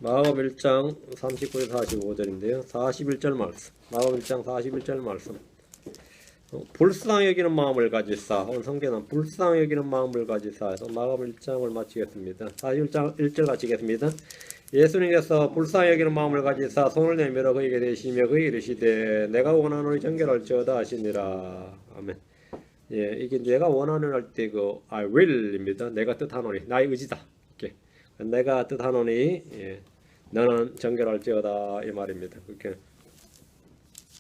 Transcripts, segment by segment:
마가복음 1장 39절 45절인데요. 41절 말씀. 마가복음 1장 41절 말씀. 불쌍히 여기는 마음을 가지사. 오늘 성경은 불쌍히 여기는 마음을 가지사 해서 마가복음 1장을 마치겠습니다. 41장 1절 마치겠습니다. 예수님께서 불쌍히 여기는 마음을 가지사 손을 내밀어 그에게 대시며 그에게 이르시되 내가 원하노니 정결할지어다 하시니라. 아멘. 예, 이게 내가 원하는 할 때 그 I will입니다. 내가 뜻하노니 나의 의지다. 이렇게 내가 뜻하노니 예, 너는 정결할지어다 이 말입니다. 그렇게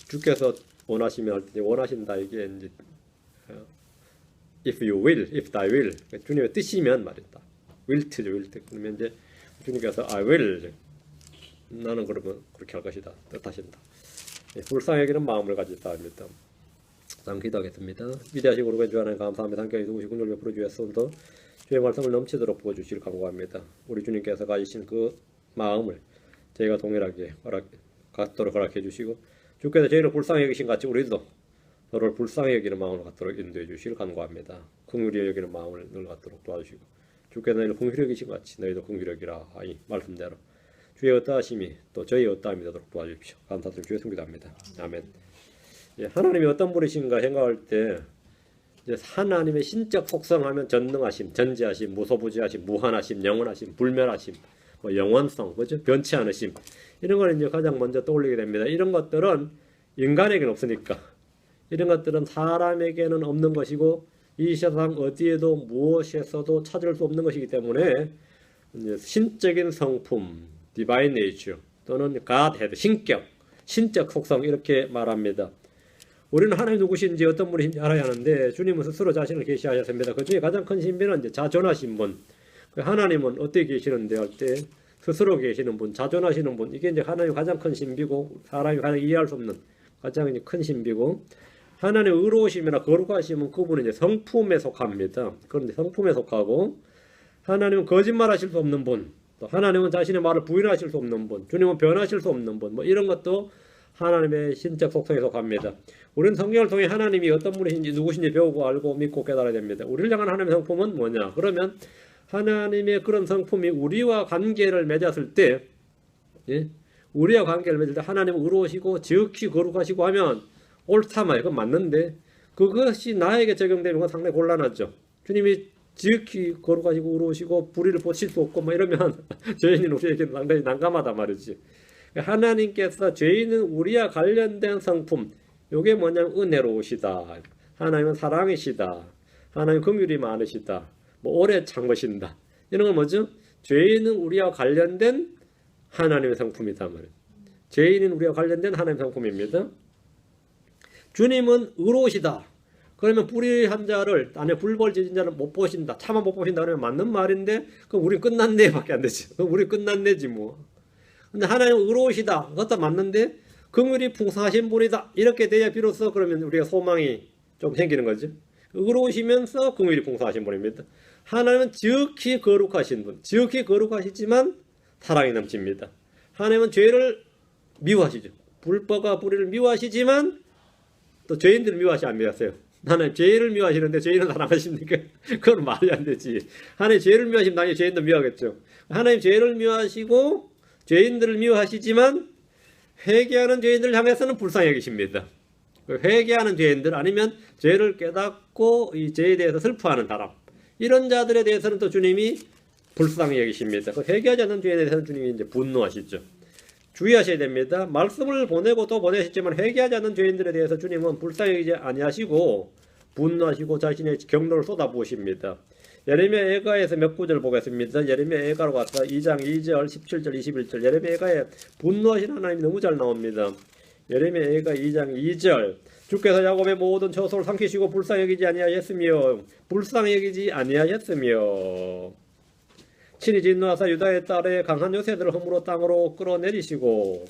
주께서 원하시면 할 때 원하신다 이게 이제 if you will, if thy will 주님의 뜻이면 말이다. will트죠, will트. 그러면 이제 주님께서 I will 나는 그러면 그렇게 할 것이다 뜻하신다. 예, 불쌍히 여기는 마음을 가지다 합니다. 다음 기도하겠습니다. 위대하시고 우리 주 하나님 감사합니다. 함께 누구시 군절 베풀어 주셨음도 주의 말씀을 넘치도록 부어주시길 간구합니다. 우리 주님께서 가지신 그 마음을 저희가 동일하게 갖도록 허락해 주시고 주께서 저희를 불쌍히 여기신 같이 우리도 너를 불쌍히 여기는 마음을 갖도록 인도해 주시길 간구합니다. 긍휼히 여기는 마음을 늘 갖도록 도와주시고 주께서 너희를 긍휼히 여기신 같이 너희도 긍휼히 여기라 하니 말씀대로 주의 어떠하심이 또 저희 어떠함이 되도록 도와주십시오. 감사드리며 주의 승기도합니다. 아멘. 예, 하나님이 어떤 분이신가 생각할 때 이제 하나님의 신적 속성하면 전능하심, 전지하심, 무소부지하심, 무한하심, 영원하심, 불멸하심, 뭐 영원성, 그죠? 변치 않으심 이런 걸 이제 가장 먼저 떠올리게 됩니다. 이런 것들은 인간에게는 없으니까 이런 것들은 사람에게는 없는 것이고 이 세상 어디에도 무엇에서도 찾을 수 없는 것이기 때문에 이제 신적인 성품, divine nature 또는 Godhead, 신격, 신적 속성 이렇게 말합니다. 우리는 하나님 누구신지 어떤 분인지 알아야 하는데 주님은 스스로 자신을 계시하셨습니다. 그 중에 가장 큰 신비는 이제 자존하신 분. 하나님은 어떻게 계시는데 할 때 스스로 계시는 분, 자존하시는 분. 이게 이제 하나님의 가장 큰 신비고 사람이 가장 이해할 수 없는 가장 큰 신비고 하나님의 의로우심이나 거룩하심은 그분은 이제 성품에 속합니다. 그런데 성품에 속하고 하나님은 거짓말하실 수 없는 분, 또 하나님은 자신의 말을 부인하실 수 없는 분, 주님은 변하실 수 없는 분. 뭐 이런 것도 하나님의 신적 속성에 속합니다. 우리는 성경을 통해 하나님이 어떤 분이신지 누구신지 배우고 알고 믿고 깨달아야 됩니다. 우리를 향한 하나님의 성품은 뭐냐? 그러면 하나님의 그런 성품이 우리와 관계를 맺었을 때, 예? 우리와 관계를 맺을 때 하나님은 의로우시고 지극히 거룩하시고 하면 옳다 말이야. 그건 맞는데 그것이 나에게 적용되는 건 상당히 곤란하죠. 주님이 지극히 거룩하시고 의로우시고 불의를 보실 수 없고 뭐 이러면 죄인인 우리에게 상당히 난감하단 말이지. 하나님께서 죄인은 우리와 관련된 성품, 이게 뭐냐면 은혜로우시다. 하나님은 사랑이시다. 하나님 긍휼이 많으시다. 뭐 오래 참으신다. 이런 건 뭐죠? 죄인은 우리와 관련된 하나님의 성품이다 말이에요. 죄인은 우리와 관련된 하나님의 성품입니다. 주님은 의로우시다. 그러면 불의한 자를 안에 불벌 지진 자를 못 보신다. 차마 못 보신다 그러면 맞는 말인데 그럼 우리 끝났네 밖에 안 되지. 그럼 우리 끝났네지 뭐. 근데 하나님은 의로우시다. 그것도 맞는데 긍휼이 풍성하신 분이다. 이렇게 돼야 비로소 그러면 우리가 소망이 좀 생기는 거죠. 의로우시면서 긍휼이 풍성하신 분입니다. 하나님은 지극히 거룩하신 분. 지극히 거룩하시지만 사랑이 넘칩니다. 하나님은 죄를 미워하시죠. 불법과 불의를 미워하시지만 또 죄인들을 미워하시 안 미워하세요. 하나님 죄를 미워하시는데 죄인은 사랑하십니까? 그건 말이 안 되지. 하나님 죄를 미워하시면 당연히 죄인도 미워하겠죠. 하나님 죄를 미워하시고 죄인들을 미워하시지만 회개하는 죄인들을 향해서는 불쌍히 여기십니다. 회개하는 죄인들 아니면 죄를 깨닫고 이 죄에 대해서 슬퍼하는 사람 이런 자들에 대해서는 또 주님이 불쌍히 여기십니다. 회개하지 않는 죄에 대해서는 주님이 이제 분노하시죠. 주의하셔야 됩니다. 말씀을 보내고 또 보내셨지만 회개하지 않는 죄인들에 대해서 주님은 불쌍히 여기지 아니하시고 분노하시고 자신의 경로를 쏟아부으십니다. 예레미야 애가에서 몇 구절 보겠습니다. 예레미야 애가로 가서 2장 2절, 17절, 21절. 예레미야 애가에 분노하신 하나님이 너무 잘 나옵니다. 예레미야 애가 2장 2절. 주께서 야곱의 모든 처소를 삼키시고 불쌍히 여기지 아니하였으며 불쌍히 여기지 아니하였으며 친히 진노하사 유다의 딸의 강한 요새들을 허물어 땅으로 끌어내리시고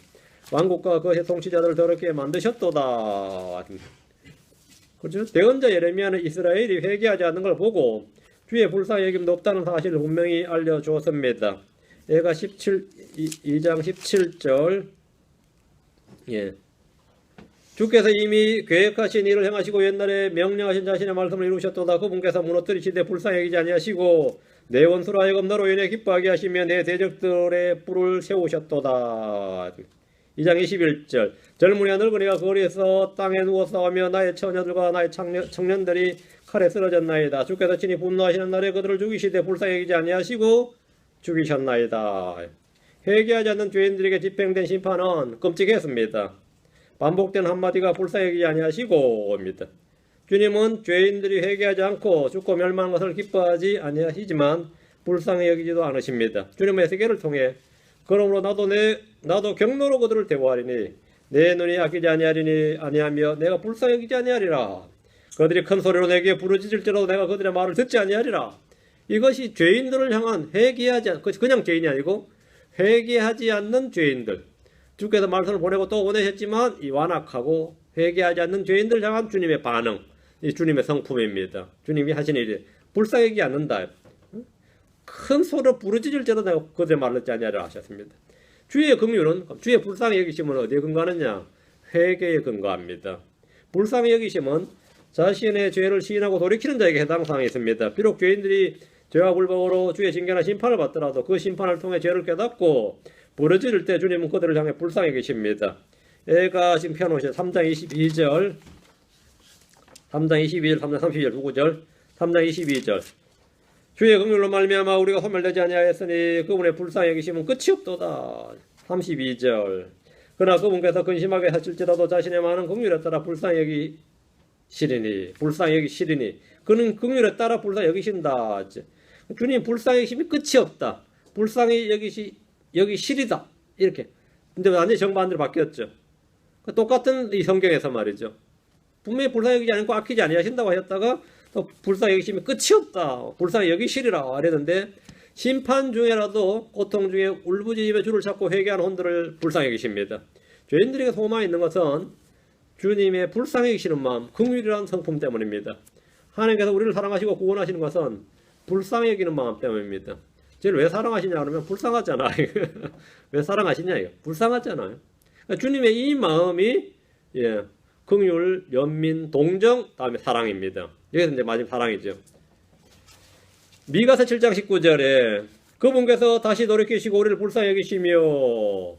왕국과 그의 통치자들을 더럽게 만드셨도다. 그렇죠? 대언자 예레미야는 이스라엘이 회개하지 않는 걸 보고 주의 불쌍히 여김도 없다는 사실을 분명히 알려주었습니다. 애가 2장 17절. 예. 주께서 이미 계획하신 일을 행하시고 옛날에 명령하신 자신의 말씀을 이루셨도다. 그분께서 무너뜨리시되 불쌍히 여기지 아니하시고 내 원수로 하여금 너로 인해 기뻐하게 하시며 내 대적들의 뿔을 세우셨도다. 2장 21절 젊은이와 늙은이가 거리에서 땅에 누워 싸우며 나의 처녀들과 나의 청년들이 칼에 쓰러졌나이다. 주께서 친히 분노하시는 날에 그들을 죽이시되 불쌍히 여기지 아니하시고 죽이셨나이다. 회개하지 않는 죄인들에게 집행된 심판은 끔찍했습니다. 반복된 한마디가 불쌍히 여기지 아니하시고입니다. 주님은 죄인들이 회개하지 않고 죽고 멸망한 것을 기뻐하지 아니하시지만 불쌍히 여기지도 않으십니다. 주님의 세계를 통해 그러므로 나도 경로로 그들을 대우하리니 내 눈이 아끼지 아니하며 내가 불쌍히 여기지 아니하리라. 그들이 큰 소리로 내게 부르짖을지라도 내가 그들의 말을 듣지 아니하리라. 이것이 죄인들을 향한 그냥 죄인이 아니고 회개하지 않는 죄인들. 주께서 말씀을 보내고 또 보내셨지만 이 완악하고 회개하지 않는 죄인들 향한 주님의 반응, 이 주님의 성품입니다. 주님이 하신 일이 불쌍히 여기지 않는다. 큰 소리로 부르짖을지라도 내가 그들의 말을 듣지 아니하리라 하셨습니다. 주의 긍휼은 주의 불쌍히 여기심은 어디에 근거하느냐? 회개에 근거합니다. 불쌍히 여기심은 자신의 죄를 시인하고 돌이키는 자에게 해당 사항이 있습니다. 비록 죄인들이 죄와 불법으로 주의 징계나 심판을 받더라도 그 심판을 통해 죄를 깨닫고 부르짖을 때 주님은 그들을 향해 불쌍히 계십니다. 애가 지금 펴놓으신 3장 22절, 3장 22절, 3장 32절 두 구절, 3장 22절 주의 긍휼로 말미암아 우리가 소멸되지 아니하였으니 그분의 불쌍히 여기심은 끝이 없도다. 32절 그러나 그분께서 근심하게 하실지라도 자신의 많은 긍휼에 따라 불쌍히 여기시리니 그는 긍휼에 따라 불쌍히 여기신다. 주님 불쌍히 여기심이 끝이 없다. 불쌍히 여기시리다. 이렇게. 근데 완전히 정반대로 바뀌었죠. 똑같은 이 성경에서 말이죠. 분명히 불쌍히 여기지 않고 아끼지 아니하신다고 하셨다가 또 불쌍히 여기심이 끝이 없다. 불쌍히 여기시리라 이랬는데 심판 중에라도 고통 중에 울부짖으며 주를 찾고 회개하는 혼들을 불쌍히 여기십니다. 죄인들에게 소망이 있는 것은 주님의 불쌍히 여기시는 마음, 긍휼이라는 성품 때문입니다. 하나님께서 우리를 사랑하시고 구원하시는 것은 불쌍히 여기는 마음 때문입니다. 쟤를 왜 사랑하시냐 그러면 불쌍하잖아. 왜 사랑하시냐 이거 불쌍하잖아요. 그러니까 주님의 이 마음이 긍휼, 연민, 동정, 다음에 사랑입니다. 여기서 이제 마지막 사랑이죠. 미가서 7장 19절에 그분께서 다시 돌이키시고 우리를 불쌍히 여기시며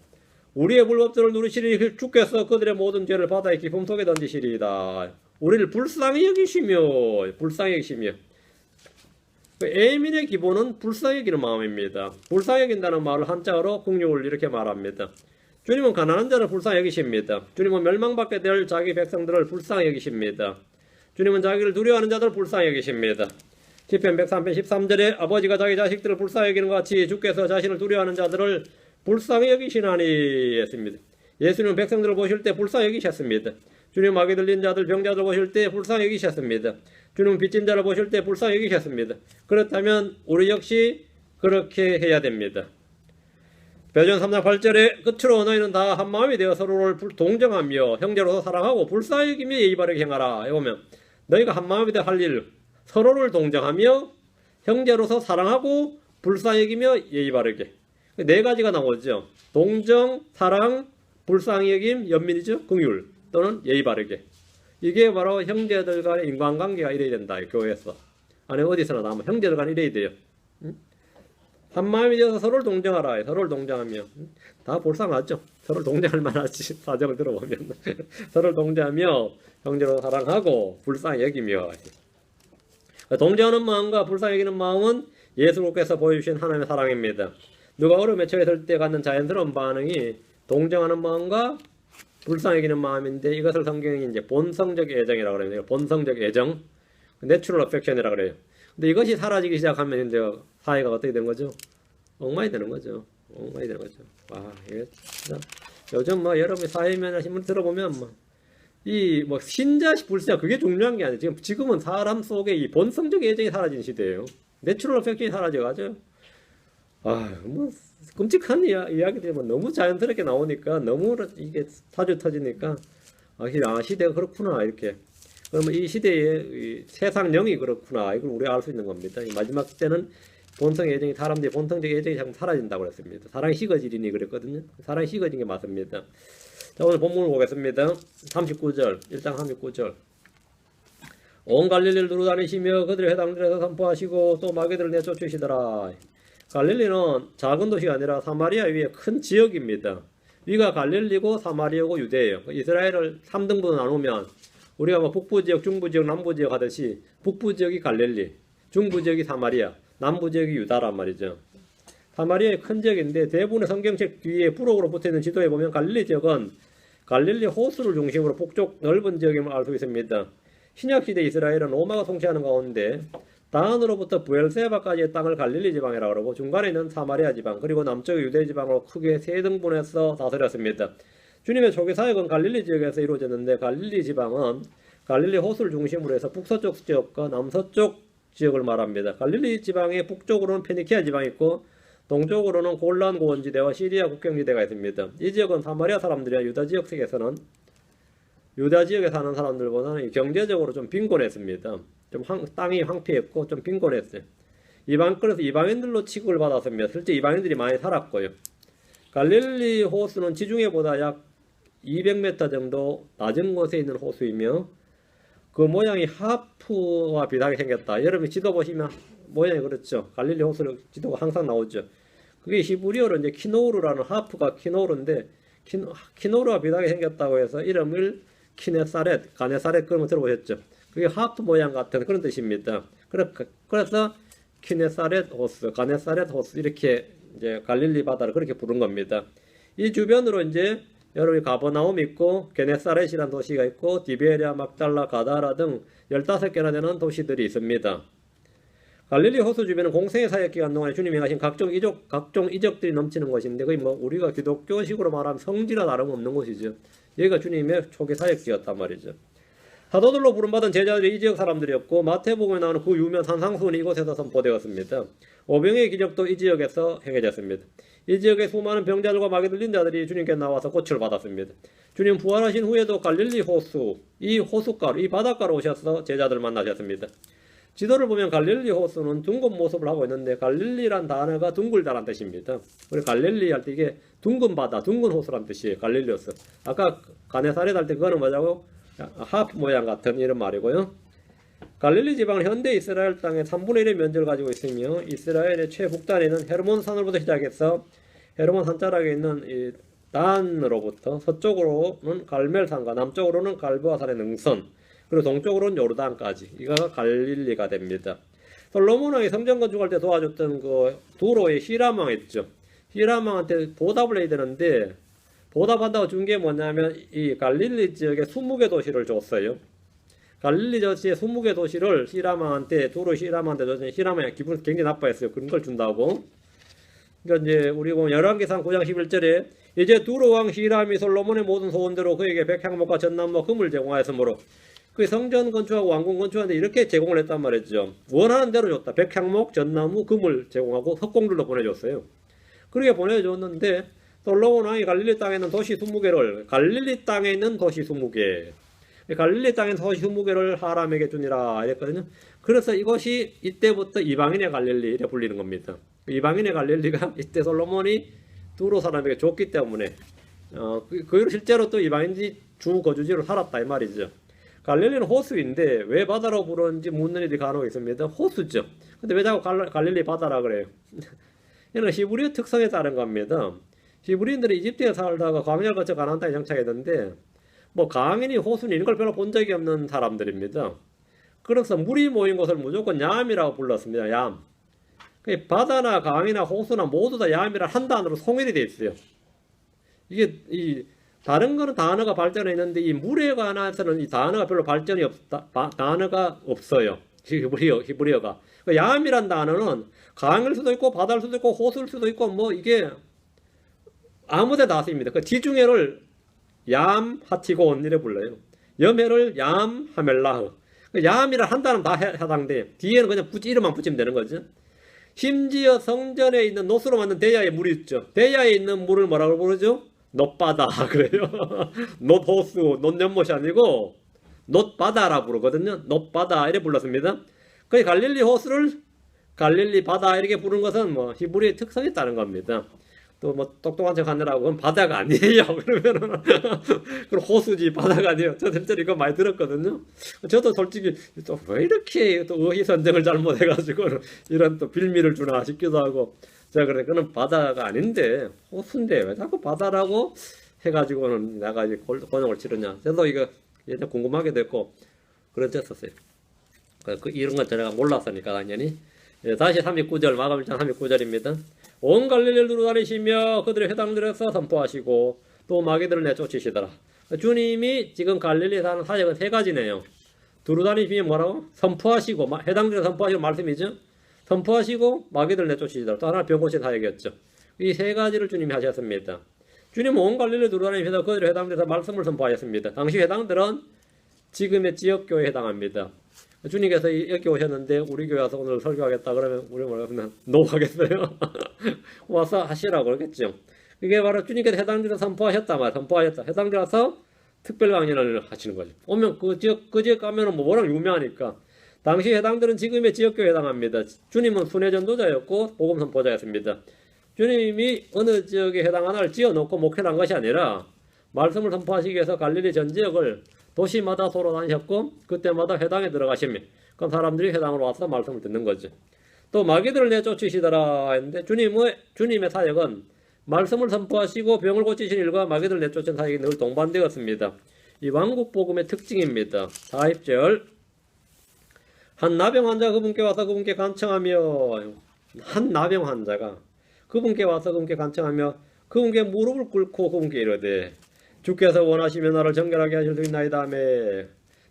우리의 불법들을 누리시리니 주께서 그들의 모든 죄를 바다의 깊음 속에 던지시리이다. 우리를 불쌍히 여기시며 애민의 기본은 불쌍히 여기는 마음입니다. 불쌍히 여긴다는 말을 한자어로 긍휼을 이렇게 말합니다. 주님은 가난한 자를 불쌍히 여기십니다. 주님은 멸망받게 될 자기 백성들을 불쌍히 여기십니다. 주님은 자기를 두려워하는 자들을 불쌍히 여기십니다. 시편 103편 13절에 아버지가 자기 자식들을 불쌍히 여기는 것 같이 주께서 자신을 두려워하는 자들을 불쌍히 여기시나니 했습니다. 예수님은 백성들을 보실 때 불쌍히 여기셨습니다. 주님 마귀 들린 자들 병자들 보실 때 불쌍히 여기셨습니다. 주님 빚진 자를 보실 때 불쌍히 여기셨습니다. 그렇다면 우리 역시 그렇게 해야 됩니다. 베드로 3장 8절에 끝으로 너희는 다 한마음이 되어 서로를 동정하며 형제로서 사랑하고 불쌍히 여기며 예의 바르게 행하라. 해보면 너희가 한마음이 되어 할 일 서로를 동정하며 형제로서 사랑하고 불쌍히 여기며 예의 바르게 네 가지가 나오죠. 동정, 사랑, 불쌍히 여김, 연민이죠. 긍휼 또는 예의 바르게. 이게 바로 형제들 간의 인간관계가 이래야 된다. 교회에서. 아니 어디서나 나오면 형제들 간에 이래야 돼요. 한마음이 되어서 서로를 동정하라. 서로를 동정하며 다 불쌍하죠. 서로를 동정할 만하지. 사정을 들어보면 서로를 동정하며 형제로 사랑하고 불쌍히 여기며 동정하는 마음과 불쌍히 여기는 마음은 예수님께서 보여주신 하나님의 사랑입니다. 누가 어려움에 처했을 때 갖는 자연스러운 반응이 동정하는 마음과 불쌍히 여기는 마음인데 이것을 성경이 이제 본성적 애정이라고 그래요. 본성적 애정, 내추럴 어펙션이라고 그래요. 근데 이것이 사라지기 시작하면 이제 사회가 어떻게 되는 거죠? 엉망이 되는 거죠. 와, 이게 진짜 요즘 여러분 사회면이나 신문 들어보면 이 신자 불신자 그게 중요한 게 아니에요. 지금은 사람 속에 이 본성적 애정이 사라진 시대예요. 내추럴 어펙션이 사라져가지고 끔찍한 이야기들이 너무 자연스럽게 나오니까 너무 이게 자주 터지니까 시대가 그렇구나 이렇게. 그러면 이 시대의 세상령이 그렇구나 이걸 우리가 알 수 있는 겁니다. 이 마지막 때는 본성 애정이 사람들이 본성적 애정이 자꾸 사라진다고 그랬습니다. 사랑이 식어지리니 그랬거든요. 사랑이 식어진 게 맞습니다. 자 오늘 본문을 보겠습니다. 39절 1장 39절 온 갈릴리를 두루 다니시며 그들의 회당들에서 선포하시고 또 마귀들을 내쫓으시더라. 갈릴리는 작은 도시가 아니라 사마리아 위에 큰 지역입니다. 위가 갈릴리고 사마리아고 유대예요. 이스라엘을 3등분으로 나누면 우리가 뭐 북부지역, 중부지역, 남부지역 하듯이 북부지역이 갈릴리, 중부지역이 사마리아, 남부지역이 유다란 말이죠. 사마리아의 큰 지역인데 대부분의 성경책 뒤에 부록으로 붙어있는 지도에 보면 갈릴리 지역은 갈릴리 호수를 중심으로 북쪽 넓은 지역임을 알 수 있습니다. 신약시대 이스라엘은 로마가 통치하는 가운데 단으로부터 부엘세바까지의 땅을 갈릴리 지방이라고 그러고 중간에 있는 사마리아 지방 그리고 남쪽의 유대 지방으로 크게 세 등분해서 다스렸습니다. 주님의 초기 사역은 갈릴리 지역에서 이루어졌는데 갈릴리 지방은 갈릴리 호수를 중심으로 해서 북서쪽 지역과 남서쪽 지역을 말합니다. 갈릴리 지방의 북쪽으로는 페니키아 지방이 있고 동쪽으로는 골란 고원지대와 시리아 국경지대가 있습니다. 이 지역은 사마리아 사람들이나 유다 지역 세계에서는 유다 지역에 사는 사람들보다는 경제적으로 좀 빈곤했습니다. 좀 땅이 황폐했고 좀 빈곤했어요. 그래서 이방인들로 취급을 받았습니다. 실제 이방인들이 많이 살았고요. 갈릴리 호수는 지중해보다 약 200m 정도 낮은 곳에 있는 호수이며 그 모양이 하프와 비슷하게 생겼다. 여러분 지도 보시면 모양이 그렇죠. 갈릴리 호수는 지도가 항상 나오죠. 그게 히브리어로 이제 키노우르라는 하프가 키노우르인데 키노우르와 비슷하게 생겼다고 해서 이름을 키네사렛, 가네사렛 그런 거 들어보셨죠. 그게 하프 모양 같은 그런 뜻입니다. 그래서 키네사렛 호수, 가네사렛 호수 이렇게 이제 갈릴리 바다를 그렇게 부른 겁니다. 이 주변으로 이제 여러분이 가버나움 있고 게네사렛이라는 도시가 있고 디베리아, 막달라, 가다라 등 15개나 되는 도시들이 있습니다. 갈릴리 호수 주변은 공생의 사역 기간 동안에 주님이 하신 각종 이적들이 넘치는 곳인데 거의 뭐 우리가 기독교식으로 말하면 성지나 다름없는 곳이죠. 여기가 주님의 초기 사역지였단 말이죠. 사도들로 부름받은 제자들이 이 지역 사람들이었고 마태복음에 나오는 그 유명 산상수훈이 이곳에서 선포되었습니다. 오병의 기적도 이 지역에서 행해졌습니다. 이 지역의 수많은 병자들과 마귀 들린 자들이 주님께 나와서 고침을 받았습니다. 주님 부활하신 후에도 갈릴리 호수, 이 호숫가로, 이 바닷가로 오셔서 제자들을 만나셨습니다. 지도를 보면 갈릴리 호수는 둥근 모습을 하고 있는데 갈릴리란 단어가 둥글다란 뜻입니다. 그리고 갈릴리 할 때 이게 둥근 바다, 둥근 호수란 뜻이에요. 갈릴리 호수. 아까 가네사렛 할 때 그거는 뭐냐고? 하프 모양 같은 이런 말이고요. 갈릴리 지방은 현대 이스라엘 땅의 3분의 1의 면적을 가지고 있으며 이스라엘의 최북단에 있는 헤르몬 산으로부터 시작해서 헤르몬 산자락에 있는 이 단으로부터 서쪽으로는 갈멜산과 남쪽으로는 갈보아 산의 능선 그리고 동쪽으로는 요르단까지 이거가 갈릴리가 됩니다. 솔로몬 왕이 성전 건축할 때 도와줬던 그 두로의 히람 왕 있죠. 히람 왕한테 보답을 해야 되는데 보답한다고 준 게 뭐냐면 이 갈릴리 지역에 20개 도시를 줬어요. 갈릴리 지역의 20개 도시를 히람 왕한테 두로 히람 왕한테 줬더니 히람 왕이 기분 굉장히 나빠했어요. 그런 걸 준다고. 그러니까 이제 우리 보면 열왕기상 9장 11절에 이제 두로 왕 히람이 솔로몬의 모든 소원대로 그에게 백향목과 전나무와 금을 제공하였으므로 그 성전 건축하고 왕궁 건축하는데 이렇게 제공을 했단 말이죠. 원하는 대로 줬다. 백향목, 전나무, 금을 제공하고 석공들도 보내줬어요. 그렇게 보내줬는데 솔로몬 왕이 갈릴리 땅에 있는 도시 20개를 갈릴리 땅에 있는 도시 20개 갈릴리 땅에 있는 도시 20개를 하람에게 주니라 이랬거든요. 그래서 이것이 이때부터 이방인의 갈릴리 이렇게 불리는 겁니다. 이방인의 갈릴리가 이때 솔로몬이 두로 사람에게 줬기 때문에 그 실제로 또 이방인이 주 거주지로 살았다 이 말이죠. 갈릴리는 호수인데 왜 바다로 부르는지 묻는 일이 간혹 있습니다. 호수죠. 근데 왜 자꾸 갈릴리 바다라 그래요? 이는 히브리어 특성에 따른 겁니다. 히브리인들이 이집트에 살다가 광야를 거쳐 가나안 땅에 정착했는데 뭐 강인이 호수니 이런 걸 별로 본 적이 없는 사람들입니다. 그래서 물이 모인 곳을 무조건 얌이라고 불렀습니다. 얌. 바다나 강이나 호수나 모두 다 얌이라 한 단어로 송일이 되어 있어요. 이게 다른 거는 단어가 발전해 있는데 이 물에 관해서는 이 단어가 별로 발전이 단어가 없어요. 히브리어가. 얌이란 단어는 강일 수도 있고 바다일 수도 있고 호수일 수도 있고 뭐 이게 아무데 다 쓰입니다. 그 지중해를 얌 하티곤 이래 불러요. 염해를 얌 하멜라흐. 얌이란 한 단어는 다 해당돼. 뒤에는 그냥 이름만 붙이면 되는 거죠. 심지어 성전에 있는 노스로 만든 대야의 물이 있죠. 대야에 있는 물을 뭐라고 부르죠? 놋바다 그래요. 놋호수, 놋연못이 아니고 놋바다라 부르거든요. 놋바다 이래 불렀습니다. 그 갈릴리 호수를 갈릴리 바다 이렇게 부르는 것은 뭐 히브리의 특성이 있다는 겁니다. 또 뭐 똑똑한 척 하느라고 그건 바다가 아니에요. 그러면은 그럼 호수지 바다가 아니에요. 저 실제로 이거 많이 들었거든요. 저도 솔직히 또 왜 이렇게 또 어휘 선정을 잘못해가지고 이런 또 빌미를 주나 싶기도 하고 제가 그래 그는 바다가 아닌데 호수인데 왜 자꾸 바다라고 해가지고는 내가 이제 곤욕을 치르냐. 저도 이거 예전 궁금하게 됐고 그랬었어요. 이런 건 제가 몰랐으니까 당연히. 예, 다시 39절 마감 1장 39절입니다. 온 갈릴리를 두루 다니시며 그들의 회당들에서 선포하시고 또 마귀들을 내쫓으시더라. 주님이 지금 갈릴리에 사는 사역은 세 가지네요. 두루 다니시면 뭐라고? 선포하시고 회당들에 선포하시고 말씀이죠. 선포하시고 마귀들을 내쫓으시더라. 또 하나 병 고친 사역이었죠. 이 세 가지를 주님이 하셨습니다. 주님은 온 갈릴리를 두루 다니시면서 그들의 회당들에서 말씀을 선포하셨습니다. 당시 회당들은 지금의 지역교회에 해당합니다. 주님께서 여기 오셨는데 우리 교회 와서 오늘 설교하겠다 그러면 우리 뭐라면 노하겠어요. 와서 하시라고 그러겠죠. 그게 바로 주님께서 해당들에서 선포하셨다 말 선포하셨다. 해당들 와서 특별 강연을 하시는 거죠. 오면 그 지역 가면은 뭐 워낙 유명하니까. 당시 해당들은 지금의 지역교회에 해당합니다. 주님은 순회 전도자였고 복음 선포자였습니다. 주님이 어느 지역에 해당하나를 지어놓고 목회를 한 것이 아니라 말씀을 선포하시기 위해서 갈릴리 전 지역을 도시마다 도로 다니셨고 그때마다 회당에 들어가시면 그럼 사람들이 회당으로 와서 말씀을 듣는 거죠. 또 마귀들을 내쫓으시더라 했는데 주님의 사역은 말씀을 선포하시고 병을 고치신 일과 마귀들을 내쫓은 사역이 늘 동반되었습니다. 이 왕국복음의 특징입니다. 40절 한 나병 환자가 그분께 와서 그분께 간청하며 한 나병 환자가 그분께 와서 그분께 간청하며 그분께 무릎을 꿇고 그분께 이르되 주께서 원하시면 나를 정결하게 하실 수 있나이다 하며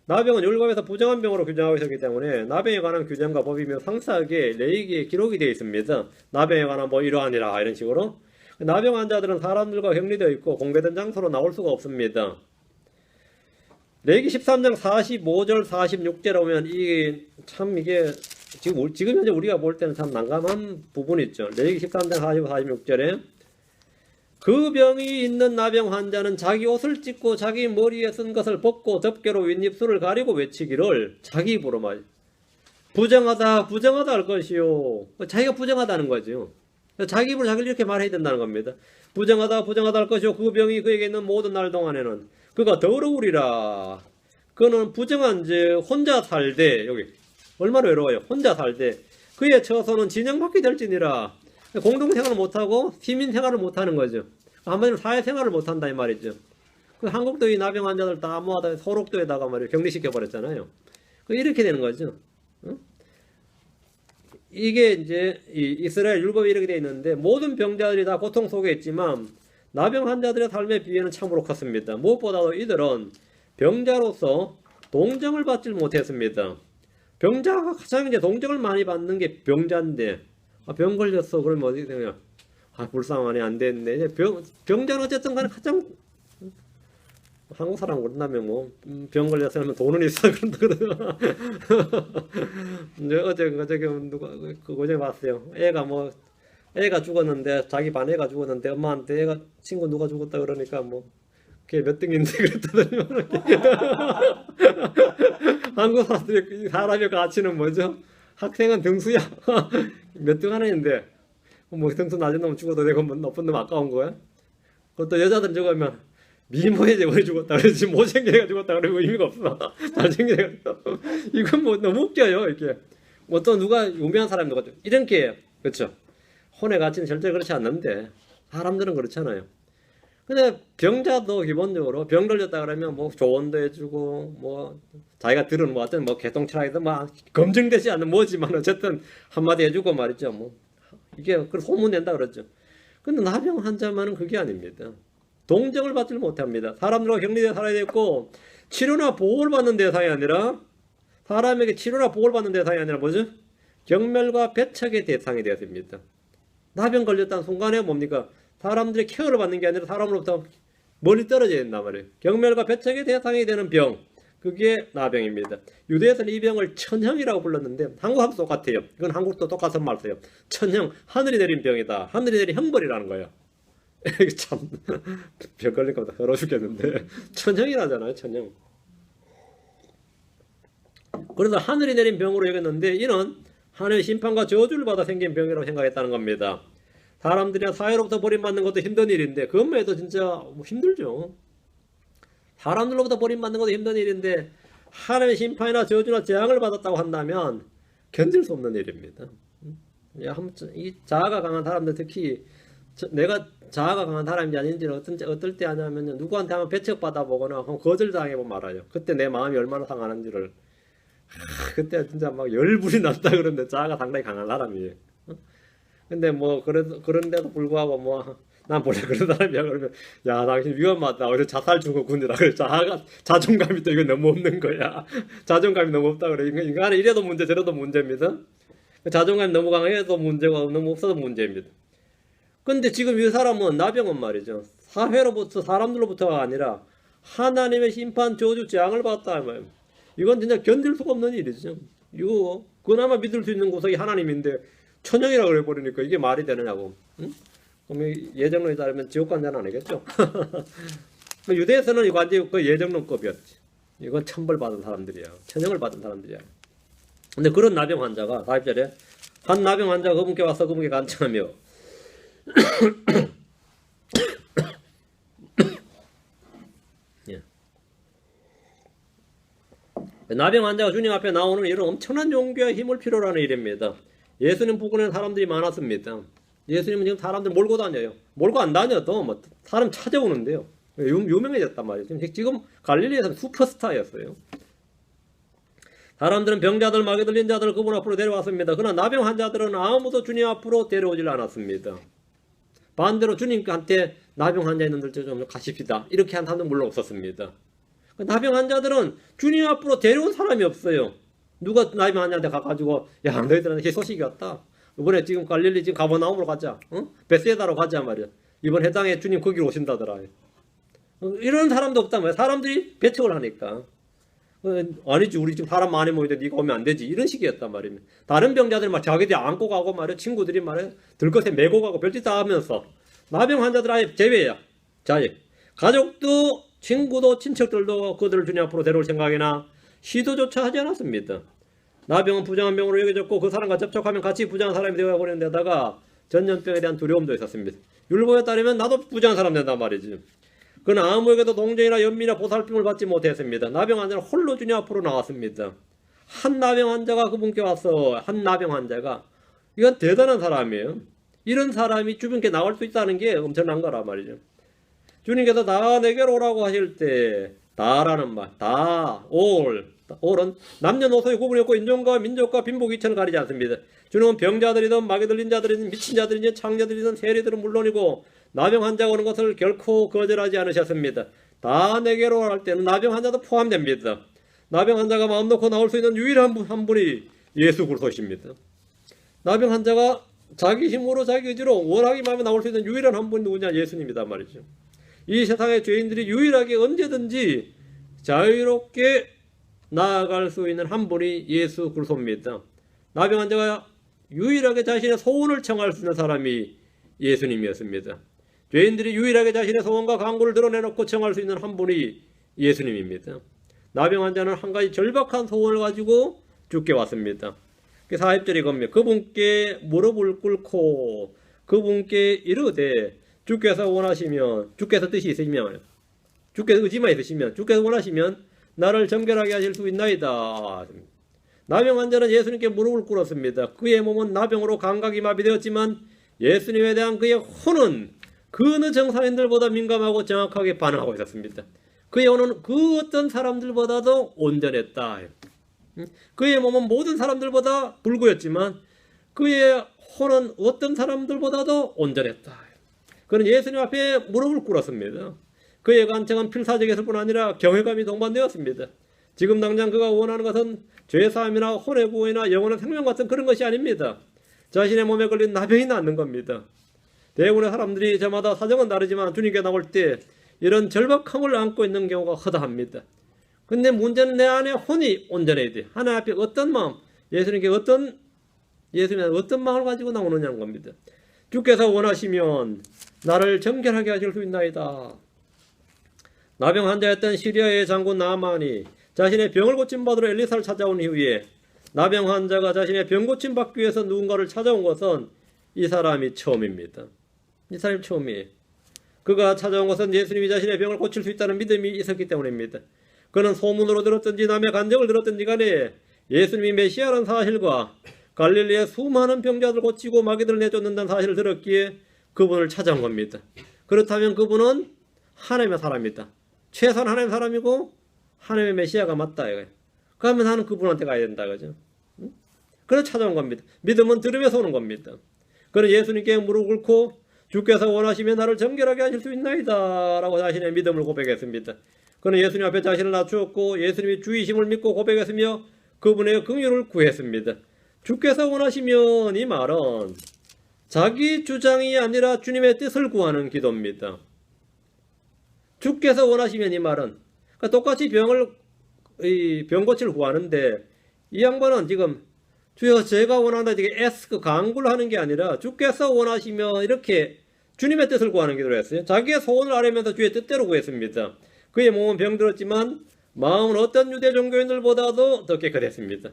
나병은 율법에서 부정한 병으로 규정하고 있었기 때문에 나병에 관한 규정과 법이며 상세하게 레위기에 기록이 되어 있습니다. 나병에 관한 뭐 이러하니라 이런 식으로 나병 환자들은 사람들과 격리되어 있고 공개된 장소로 나올 수가 없습니다. 레위기 13장 45절 46절에 오면 이게 지금 현재 우리가 볼 때는 참 난감한 부분이 있죠. 레위기 13장 45, 46절에 그 병이 있는 나병 환자는 자기 옷을 찢고 자기 머리에 쓴 것을 벗고 덮개로 윗입술을 가리고 외치기를 자기 입으로 말 부정하다 할 것이요. 자기가 부정하다는 거죠. 자기 입으로 자기를 이렇게 말해야 된다는 겁니다. 부정하다 할 것이요. 그 병이 그에게 있는 모든 날 동안에는 그가 더러우리라. 그는 부정한즉 혼자 살되 여기 얼마나 외로워요. 혼자 살되 그의 처소는 진영받게 될지니라. 공동생활을 못하고 시민생활을 못하는 거죠. 한마디로 사회생활을 못한다 이 말이죠. 그 한국도 이 나병 환자들 다 모아다 소록도에다가 말이에요. 격리시켜버렸잖아요. 이렇게 되는 거죠. 이게 이제 이 이스라엘 율법에 이렇게 되어 있는데 모든 병자들이 다 고통 속에 있지만 나병 환자들의 삶의 비애는 참으로 컸습니다. 무엇보다도 이들은 병자로서 동정을 받지 못했습니다. 병자가 가장 이제 동정을 많이 받는 게 병자인데 병 걸렸어 그러면 어떻게 되냐? 불쌍하네 안 됐네. 병자는 어쨌든 간에 가장 한국 사람 그런다면 뭐 병 걸렸으면 돈은 있어 그런다. 어제 누가 어제 봤어요. 애가 죽었는데 자기 반 애가 죽었는데 엄마한테 애가 친구 누가 죽었다 그러니까 뭐 걔 몇 등인데 그랬더니 한국 사람의 가치는 뭐죠? 학생은 등수야. 몇 등 하나인데 뭐 등수 낮은 놈 죽어도 되고 뭐 높은 놈 아까운 거야? 그것도 여자들 죽으면 미모의 왜 죽었다 그러지 못생긴 애가 죽었다 그러고 의미가 없어. 잘생긴 애가 이건 뭐 너무 웃겨요. 이렇게 어떤 누가 유명한 사람이 누가 이런 게 그렇죠. 혼의 가치는 절대 그렇지 않는데 사람들은 그렇잖아요. 근데 병자도 기본적으로 병 걸렸다 그러면 뭐 조언도 해주고 뭐 자기가 들은 뭐 어떤 뭐 개똥치라해서 뭐 검증되지 않는 뭐지만 어쨌든 한마디 해주고 말이죠. 뭐 이게 그 소문 낸다 그러죠. 근데 나병 환자만은 그게 아닙니다. 동정을 받지 못합니다. 사람들과 격리되어 살아야 되고 치료나 보호를 받는 대상이 아니라 사람에게 치료나 보호를 받는 대상이 아니라 뭐죠? 경멸과 배척의 대상이 되었습니다. 나병 걸렸다는 순간에 뭡니까? 사람들의 케어를 받는 게 아니라 사람으로부터 멀리 떨어져야 된단 말이에요. 경멸과 배척의 대상이 되는 병, 그게 나병입니다. 유대에서는 이 병을 천형이라고 불렀는데 한국하고 똑같아요. 이건 한국도 똑같은 말 써요. 천형, 하늘이 내린 병이다. 하늘이 내린 형벌이라는 거예요. 참 병 걸릴 거보다 더러워 죽겠는데 천형이라잖아요. 천형. 그래서 하늘이 내린 병으로 여겼는데 이는 하늘의 심판과 저주를 받아 생긴 병이라고 생각했다는 겁니다. 사람들이나 사회로부터 버림받는 것도 힘든 일인데 그것만 해도 진짜 뭐 힘들죠. 사람들로부터 버림받는 것도 힘든 일인데 하나님의 심판이나 저주나 재앙을 받았다고 한다면 견딜 수 없는 일입니다. 이 자아가 강한 사람들, 특히 내가 자아가 강한 사람인지 아닌지는 어떨 때 하냐면 누구한테 한번 배척받아 보거나 거절당해보면 알아요. 그때 내 마음이 얼마나 상하는지를. 그때 진짜 막 열불이 났다 그러는데 자아가 상당히 강한 사람이에요. 근데 뭐 그런데도 불구하고 뭐 난 원래 그런 사람이야 그러면 야 당신 위험하다. 어제 자살 중거군이라 그래. 자존감이 또 이거 너무 없는 거야. 자존감이 너무 없다 그래. 인간은 이래도 문제 저래도 문제입니다. 자존감이 너무 강해도 문제고 너무 없어도 문제입니다. 근데 지금 이 사람은 나병은 말이죠. 사회로부터 사람들로부터가 아니라 하나님의 심판 저주 재앙을 받았다 말이에요. 이건 진짜 견딜 수가 없는 일이죠. 이거 그나마 믿을 수 있는 구석이 하나님인데 천형이라 그래 버리니까 이게 말이 되느냐고. 응? 그럼 예정론에 따르면 지옥 간자는 아니겠죠. 유대에서는 이거 완전 그 예정론급이었지. 이건 천벌 받은 사람들이야. 천형을 받은 사람들이야. 근데 그런 나병 환자가 40절에 한 나병 환자가 그분께 와서 그분께 간청하며 예. 나병 환자가 주님 앞에 나오는 이런 엄청난 용기와 힘을 필요로 하는 일입니다. 예수님 부근에는 사람들이 많았습니다. 예수님은 지금 사람들 몰고 다녀요. 몰고 안 다녀도 뭐 사람 찾아오는데요. 유명해졌단 말이에요. 지금 갈릴리에서는 슈퍼스타였어요. 사람들은 병자들, 마귀 들린 자들을 그분 앞으로 데려왔습니다. 그러나 나병 환자들은 아무도 주님 앞으로 데려오질 않았습니다. 반대로 주님한테 나병 환자 있는 분들 좀 가십시다. 이렇게 한 사람도 물론 없었습니다. 나병 환자들은 주님 앞으로 데려온 사람이 없어요. 누가 나병 환자한테 가가지고 야 너희들한테 소식이 왔다. 이번에 지금 갈릴리 지금 가버나움으로 가자. 베세다로 가자 말이야. 이번 해당에 주님 거기로 오신다더라. 이런 사람도 없단 말이야. 사람들이 배척을 하니까. 아니지 우리 지금 사람 많이 모이는데 네가 오면 안 되지. 이런 식이었단 말입니다. 다른 병자들 막 자기들이 안고 가고 말이야. 친구들이 말이야. 들것에 메고 가고 별짓 다 하면서 나병 환자들 아예 제외야. 자예. 가족도 친구도 친척들도 그들을 주님 앞으로 데려올 생각이나 시도조차 하지 않았습니다. 나병은 부정한 병으로 여겨졌고 그 사람과 접촉하면 같이 부정한 사람이 되어버리는 데다가 전염병에 대한 두려움도 있었습니다. 율법에 따르면 나도 부정한 사람 된단 말이지. 그는 아무에게도 동정이나 연민이나 보살핌을 받지 못했습니다. 나병 환자는 홀로 주님 앞으로 나왔습니다. 한 나병 환자가 그분께 와서 한 나병 환자가 이건 대단한 사람이에요. 이런 사람이 주님께 나올 수 있다는 게 엄청난 거라 말이죠. 주님께서 다 내게로 오라고 하실 때 다라는 말, 다, 올은 남녀노소의 구분이 없고 인종과 민족과 빈복 이천을 가리지 않습니다. 주님은 병자들이든 마귀 들린 자들이든 미친 자들이든 창녀들이든 세리들은 물론이고 나병 환자가 오는 것을 결코 거절하지 않으셨습니다. 다 내게로 할 때는 나병 환자도 포함됩니다. 나병 환자가 마음 놓고 나올 수 있는 유일한 한 분이 예수 그리스도십니다. 나병 환자가 자기 힘으로 자기 의지로 원하기 마음에 나올 수 있는 유일한 한 분이 누구냐? 예수님이다 말이죠. 이 세상의 죄인들이 유일하게 언제든지 자유롭게 나아갈 수 있는 한 분이 예수 그리스도입니다. 나병 환자가 유일하게 자신의 소원을 청할 수 있는 사람이 예수님이었습니다. 죄인들이 유일하게 자신의 소원과 간구를 드러내놓고 청할 수 있는 한 분이 예수님입니다. 나병 환자는 한 가지 절박한 소원을 가지고 주께 왔습니다. 40절이 겁니다. 그분께 무릎을 꿇고 그분께 이르되 주께서 원하시면, 주께서 뜻이 있으시면, 주께서 의지만 있으시면, 주께서 원하시면 나를 정결하게 하실 수 있나이다. 나병 환자는 예수님께 무릎을 꿇었습니다. 그의 몸은 나병으로 감각이 마비되었지만 예수님에 대한 그의 혼은 그 어느 정상인들보다 민감하고 정확하게 반응하고 있었습니다. 그의 혼은 그 어떤 사람들보다도 온전했다. 그의 몸은 모든 사람들보다 불구였지만 그의 혼은 어떤 사람들보다도 온전했다. 그는 예수님 앞에 무릎을 꿇었습니다. 그의 간청은 필사적이었을 뿐 아니라 경외감이 동반되었습니다. 지금 당장 그가 원하는 것은 죄사함이나 혼의 구원이나 영원한 생명 같은 그런 것이 아닙니다. 자신의 몸에 걸린 나병이 낫는 겁니다. 대부분의 사람들이 저마다 사정은 다르지만 주님께 나올 때 이런 절박함을 안고 있는 경우가 허다합니다. 근데 문제는 내 안에 혼이 온전해야 돼. 하나님 앞에 어떤 마음, 예수님께 어떤 마음을 가지고 나오느냐는 겁니다. 주께서 원하시면 나를 정결하게 하실 수 있나이다. 나병 환자였던 시리아의 장군 나아만이 자신의 병을 고침받으러 엘리사를 찾아온 이후에 나병 환자가 자신의 병 고침받기 위해서 누군가를 찾아온 것은 이 사람이 처음입니다. 이 사람이 처음이에요. 그가 찾아온 것은 예수님이 자신의 병을 고칠 수 있다는 믿음이 있었기 때문입니다. 그는 소문으로 들었든지 남의 간증을 들었든지 간에 예수님이 메시아라는 사실과 갈릴리의 수많은 병자들 고치고 마귀들을 내쫓는다는 사실을 들었기에 그분을 찾아온 겁니다. 그렇다면 그분은 하나님의 사람이다. 최소한 하나님의 사람이고 하나님의 메시아가 맞다 이거예요. 그러면 나는 그분한테 가야 된다 그죠? 그래서 찾아온 겁니다. 믿음은 들으면서 오는 겁니다. 그는 예수님께 무릎 꿇고 주께서 원하시면 나를 정결하게 하실 수 있나이다 라고 자신의 믿음을 고백했습니다. 그는 예수님 앞에 자신을 낮추었고 예수님이 주이심을 믿고 고백했으며 그분의 긍휼을 구했습니다. 주께서 원하시면 이 말은 자기 주장이 아니라 주님의 뜻을 구하는 기도입니다. 주께서 원하시면 이 말은 그러니까 똑같이 병 고치를 구하는데 이 양반은 지금 주여 제가 원한다 이게 에스크 강구를 하는 게 아니라 주께서 원하시면 이렇게 주님의 뜻을 구하는 기도를 했어요. 자기의 소원을 아뢰면서 주의 뜻대로 구했습니다. 그의 몸은 병들었지만 마음은 어떤 유대 종교인들보다도 더 깨끗했습니다.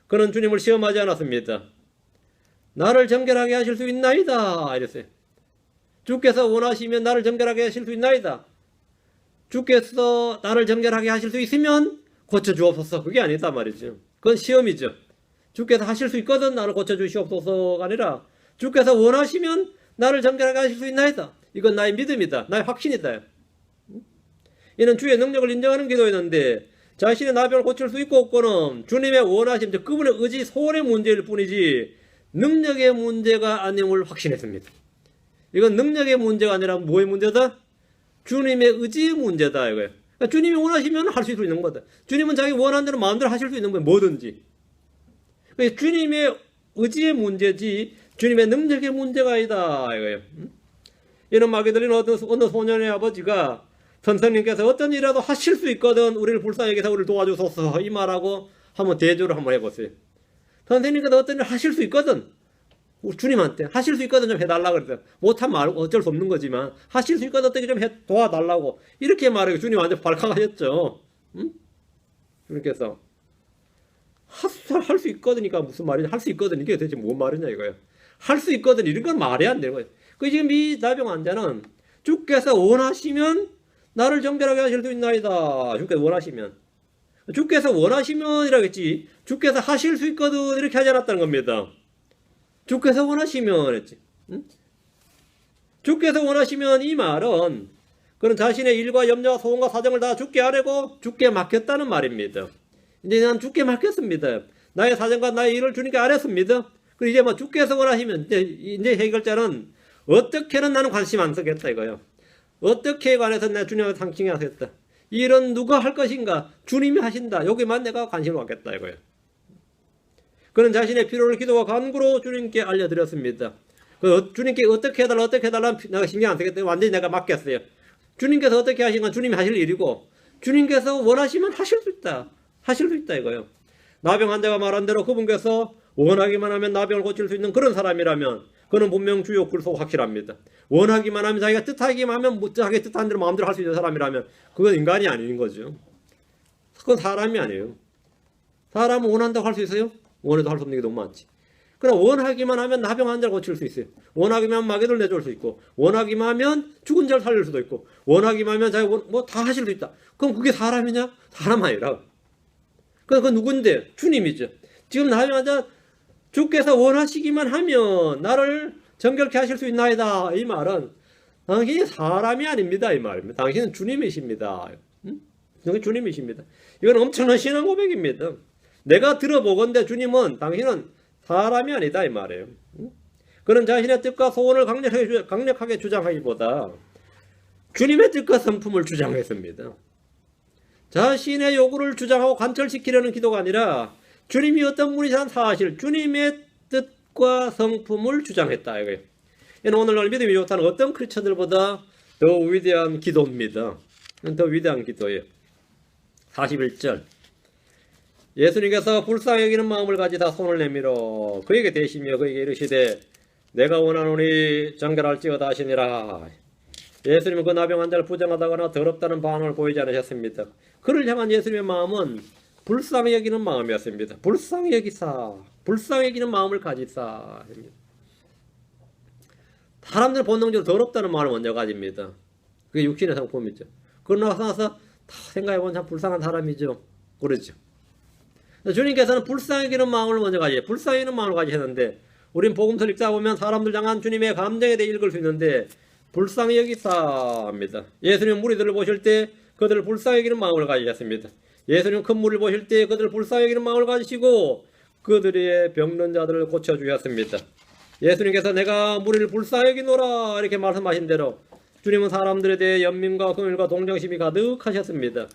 그는 주님을 시험하지 않았습니다. 나를 정결하게 하실 수 있나이다 이랬어요. 주께서 원하시면 나를 정결하게 하실 수 있나이다. 주께서 나를 정결하게 하실 수 있으면 고쳐주옵소서. 그게 아니다 말이죠. 그건 시험이죠. 주께서 하실 수 있거든 나를 고쳐주시옵소서가 아니라 주께서 원하시면 나를 정결하게 하실 수 있나이다. 이건 나의 믿음이다. 나의 확신이다. 이는 주의 능력을 인정하는 기도였는데 자신의 나병을 고칠 수 있고 없고는 주님의 원하심, 즉 그분의 의지, 소원의 문제일 뿐이지 능력의 문제가 아님을 확신했습니다. 이건 능력의 문제가 아니라 뭐의 문제다? 주님의 의지의 문제다 이거예요. 그러니까 주님이 원하시면 할 수 있는 거다. 주님은 자기 원하는 대로 마음대로 하실 수 있는 거예요. 뭐든지. 그러니까 주님의 의지의 문제지 주님의 능력의 문제가 아니다 이거예요. 이런 마귀들인 어느 소년의 아버지가 선생님께서 어떤 일이라도 하실 수 있거든 우리를 불쌍히 여기서 우리를 도와주소서 이 말하고 한번 대조를 한번 해보세요. 선생님께서 어떤 일을 하실 수 있거든 주님한테 하실 수 있거든 좀 해달라 그랬어요. 못하면 말 어쩔 수 없는 거지만 하실 수 있거든 어떻게 좀 도와달라고 이렇게 말하고 주님한테 발칵하셨죠. 주님께서 할 수 있거든이니까 무슨 말이냐 할 수 있거든 이게 대체 뭔 말이냐 이거예요. 할 수 있거든 이런 건 말이 안 되는 거예요. 그 지금 이 나병 환자는 주께서 원하시면 나를 정결하게 하실 수 있나이다. 주께서 원하시면. 주께서 원하시면이라겠지. 주께서 하실 수 있거든 이렇게 하지 않았다는 겁니다. 주께서 원하시면 했지. 주께서 원하시면 이 말은 그는 자신의 일과 염려와 소원과 사정을 다 주께 아뢰고 주께 맡겼다는 말입니다. 이제 난 주께 맡겼습니다. 나의 사정과 나의 일을 주님께 아뢰었습니다. 그리고 이제 뭐 주께서 원하시면 이제 해결자는 어떻게는 나는 관심 안 쓰겠다 이거예요. 어떻게 관해서 내가 주님한테 상징해 하겠다. 이 일은 누가 할 것인가? 주님이 하신다. 여기만 내가 관심을 갖겠다 이거예요. 그는 자신의 필요를 기도와 간구로 주님께 알려드렸습니다. 주님께 어떻게 해달라 내가 신경 안 쓰겠다. 완전히 내가 맡겼어요. 주님께서 어떻게 하신 건 주님이 하실 일이고 주님께서 원하시면 하실 수 있다. 하실 수 있다 이거예요. 나병 환자가 말한 대로 그분께서 원하기만 하면 나병을 고칠 수 있는 그런 사람이라면 그는 분명 주요 굴속 확실합니다. 원하기만 하면 자기가 뜻하기만 하면 자기 뜻한 대로 마음대로 할 수 있는 사람이라면 그건 인간이 아닌 거죠. 그건 사람이 아니에요. 사람은 원한다고 할 수 있어요? 원해도 할 수 없는 게 너무 많지. 그러나 원하기만 하면 나병 환자를 고칠 수 있어요. 원하기만 하면 마귀를 내줄 수 있고 원하기만 하면 죽은 자를 살릴 수도 있고 원하기만 하면 자기가 뭐 다 하실 수 있다. 그럼 그게 사람이냐? 사람 아니라. 그 누군데? 주님이죠. 지금 나병 환자 주께서 원하시기만 하면 나를 정결케 하실 수 있나이다. 이 말은 당신이 사람이 아닙니다. 이 말입니다. 당신은 주님이십니다. 당신 주님이십니다. 이건 엄청난 신앙 고백입니다. 내가 들어보건대 주님은 당신은 사람이 아니다. 이 말이에요. 그는 자신의 뜻과 소원을 강력하게 주장하기보다 주님의 뜻과 성품을 주장했습니다. 자신의 요구를 주장하고 관철시키려는 기도가 아니라 주님이 어떤 분이라는 사실, 주님의 뜻과 성품을 주장했다. 이거예요. 이는 오늘날 믿음이 좋다는 어떤 크리스천들보다 더 위대한 기도입니다. 더 위대한 기도예요. 41절 예수님께서 불쌍히 여기는 마음을 가지다 손을 내밀어 그에게 대시며 그에게 이르시되 내가 원하노니 정결할지어다 하시니라. 예수님은 그 나병 환자를 부정하다거나 더럽다는 반응을 보이지 않으셨습니다. 그를 향한 예수님의 마음은 불쌍히 여기는 마음이었습니다. 불쌍히 여기사, 불쌍히 여기는 마음을 가지사. 사람들 본능적으로 더럽다는 마음을 먼저 가집니다. 그게 육신의 상품이죠. 그러고 나서 다 생각해보면 참 불쌍한 사람이죠. 그러죠. 주님께서는 불쌍히 여기는 마음을 먼저 가지세요. 불쌍히 여기는 마음을 가지셨는데 우린 복음서를 읽다 보면 사람들 향한 주님의 감정에 대해 읽을 수 있는데 불쌍히 여기사입니다. 예수님 무리들을 보실 때 그들을 불쌍히 여기는 마음을 가지셨습니다. 예수님 큰 물을 보실 때 그들을 불쌍히 여기는 마음을 가지시고 그들의 병든 자들을 고쳐주셨습니다. 예수님께서 내가 무리를 불쌍히 여기노라 이렇게 말씀하신 대로 주님은 사람들에 대해 연민과 긍휼과 동정심이 가득하셨습니다.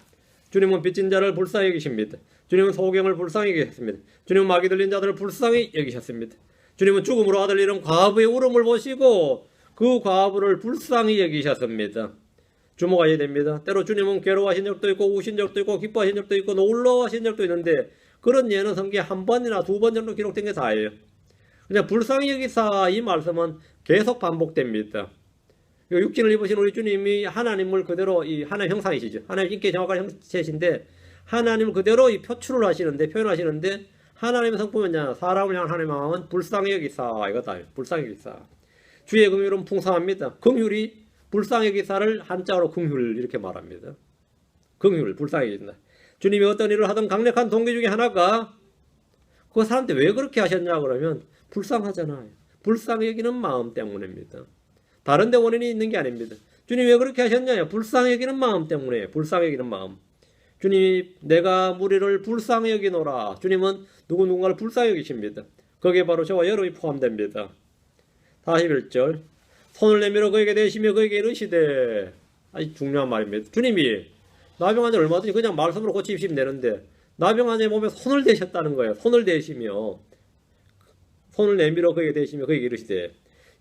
주님은 빚진 자를 불쌍히 여기십니다. 주님은 소경을 불쌍히 여기셨습니다. 주님은 마귀 들린 자들을 불쌍히 여기셨습니다. 주님은 죽음으로 아들 잃은 과부의 울음을 보시고 그 과부를 불쌍히 여기셨습니다. 주목하셔야 됩니다. 때로 주님은 괴로워하신 적도 있고 우신 적도 있고 기뻐하신 적도 있고 놀라워하신 적도 있는데 그런 예는 성경에 한 번이나 두 번 정도 기록된 게 다예요. 그냥 불쌍히 여기사 이 말씀은 계속 반복됩니다. 육신을 입으신 우리 주님이 하나님을 그대로 이 하나님 형상이시죠. 하나님 인격이 정확한 형체신데 하나님을 그대로 이 표출을 하시는데 표현하시는데 하나님의 성품은 사람을 향한 하나님의 마음은 불쌍히 여기사 이거다. 불쌍히 여기사. 주의 긍휼은 풍성합니다. 긍휼이 불쌍히 여기사를 한자로 긍휼 이렇게 말합니다. 긍휼 불쌍히 여기사. 주님이 어떤 일을 하던 강력한 동기 중에 하나가 그 사람한테 왜 그렇게 하셨냐 그러면 불쌍하잖아요. 불쌍히 여기는 마음 때문입니다. 다른 데 원인이 있는 게 아닙니다. 주님이 왜 그렇게 하셨냐? 불쌍히 여기는 마음 때문에. 불쌍히 여기는 마음. 주님이 내가 무리를 불쌍히 여기노라. 주님은 누군가를 불쌍히 여기십니다. 거기에 바로 저와 여러분이 포함됩니다. 41절 손을 내밀어 그에게 대시며 그에게 이르시되 아주 중요한 말입니다. 주님이 나병 환자를 얼마든지 그냥 말씀으로 고치시면 되는데 나병 환자의 몸에 손을 대셨다는 거예요. 손을 대시며 손을 내밀어 그에게 대시며 그에게 이르시되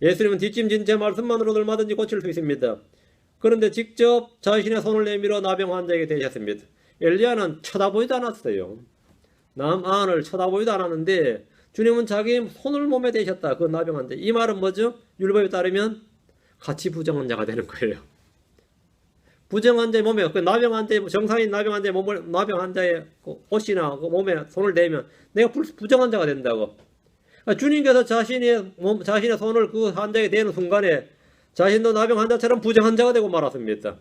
예수님은 뒷짐진 제 말씀만으로도 얼마든지 고칠 수 있습니다. 그런데 직접 자신의 손을 내밀어 나병 환자에게 대셨습니다. 엘리야는 쳐다보지도 않았어요. 남한을 쳐다보지도 않았는데 주님은 자기 손을 몸에 대셨다. 그 나병 환자. 이 말은 뭐죠? 율법에 따르면 같이 부정한 자가 되는 거예요. 부정한 자의 몸에 그 나병 환자의 정상인 나병 환자의 몸을 나병 환자의 옷이나 그 몸에 손을 대면 내가 부정한 자가 된다고. 주님께서 자신의 손을 그 환자에게 대는 순간에 자신도 나병 환자처럼 부정한 자가 되고 말았습니다.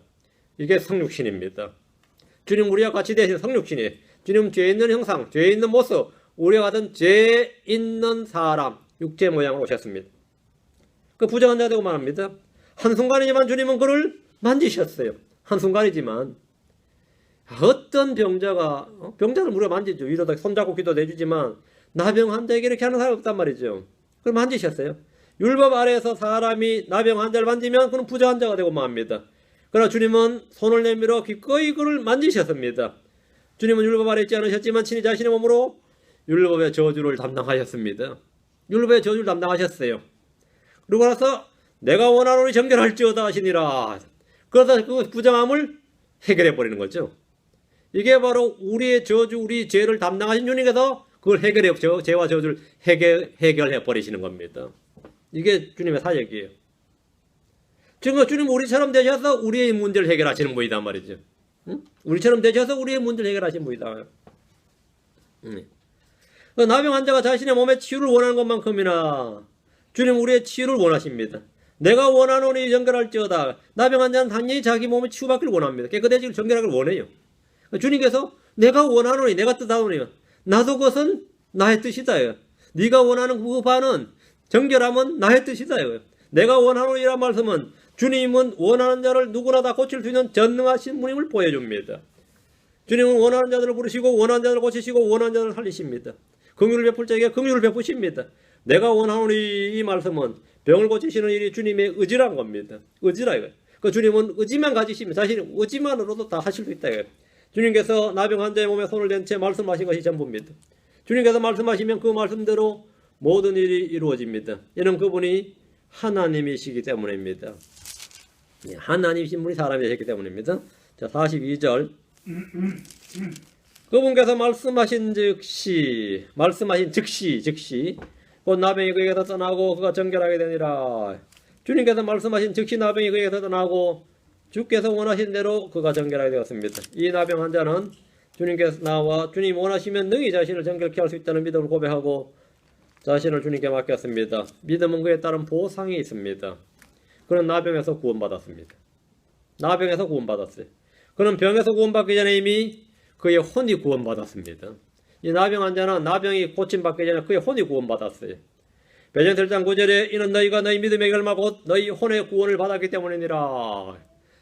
이게 성육신입니다. 주님 우리와 같이 되신 성육신이 주님 죄 있는 형상, 죄 있는 모습, 우리와 같은 죄 있는 사람, 육체 모양으로 오셨습니다. 그 부정한 자가 되고 말합니다. 한순간이지만 주님은 그를 만지셨어요. 한순간이지만 어떤 병자를 우리가 만지죠. 이러다 손잡고 기도도 해주지만 나병 환자에게 이렇게 하는 사람이 없단 말이죠. 그걸 만지셨어요. 율법 아래에서 사람이 나병 환자를 만지면 그는 부정한 자가 되고 맙니다. 그러나 주님은 손을 내밀어 기꺼이 그를 만지셨습니다. 주님은 율법 아래 있지 않으셨지만 친히 자신의 몸으로 율법의 저주를 담당하셨습니다. 율법의 저주를 담당하셨어요. 그리고 나서 내가 원하노니 정결할지어다 하시니라. 그래서 그 부정함을 해결해 버리는 거죠. 이게 바로 우리의 저주, 우리 죄를 담당하신 주님께서 그걸 죄와 저주를 해결해 버리시는 겁니다. 이게 주님의 사역이에요. 지금 주님 우리처럼 되셔서 우리의 문제를 해결하시는 분이단 말이죠. 응? 우리처럼 되셔서 우리의 문제를 해결하시는 분이다. 나병 환자가 자신의 몸의 치유를 원하는 것만큼이나 주님 우리의 치유를 원하십니다. 내가 원하노니 정결할지어다. 나병 환자는 당연히 자기 몸의 치유받기를 원합니다. 깨끗해지기를 정결하기를 원해요. 주님께서 내가 원하노니 내가 뜻하노니 나도 그것은 나의 뜻이다. 네가 원하는 그 바는 정결함은 나의 뜻이다. 내가 원하노니란 말씀은 주님은 원하는 자를 누구나 다 고칠 수 있는 전능하신 분임을 보여줍니다. 주님은 원하는 자들을 부르시고 원하는 자들을 고치시고 원하는 자들을 살리십니다. 긍휼을 베풀 자에게 긍휼을 베푸십니다. 내가 원하노니 이 말씀은 병을 고치시는 일이 주님의 의지란 겁니다. 의지라 이거예요. 그 주님은 의지만 가지시면 자신의 의지만으로도 다 하실 수 있다 이거예요. 주님께서 나병 환자의 몸에 손을 댄 채 말씀하신 것이 전부입니다. 주님께서 말씀하시면 그 말씀대로 모든 일이 이루어집니다. 이는 그분이 하나님이시기 때문입니다. 하나님이신 분이 사람이 되셨기 때문입니다. 자, 42절. 그분께서 말씀하신 즉시 곧 나병이 그에게서 떠나고 그가 정결하게 되니라. 주님께서 말씀하신 즉시 나병이 그에게서 떠나고 주께서 원하신 대로 그가 정결하게 되었습니다. 이 나병 환자는 주님께서 나와 주님 원하시면 능히 자신을 정결케 할 수 있다는 믿음을 고백하고 자신을 주님께 맡겼습니다. 믿음은 그에 따른 보상이 있습니다. 그는 나병에서 구원받았습니다. 나병에서 구원받았어요. 그는 병에서 구원받기 전에 이미 그의 혼이 구원받았습니다. 이 나병 환자는 나병이 고침받기 전에 그의 혼이 구원받았어요. 베드로 1장 9절에 이는 너희가 너희 믿음의 결마 곧 너희 혼의 구원을 받았기 때문이니라.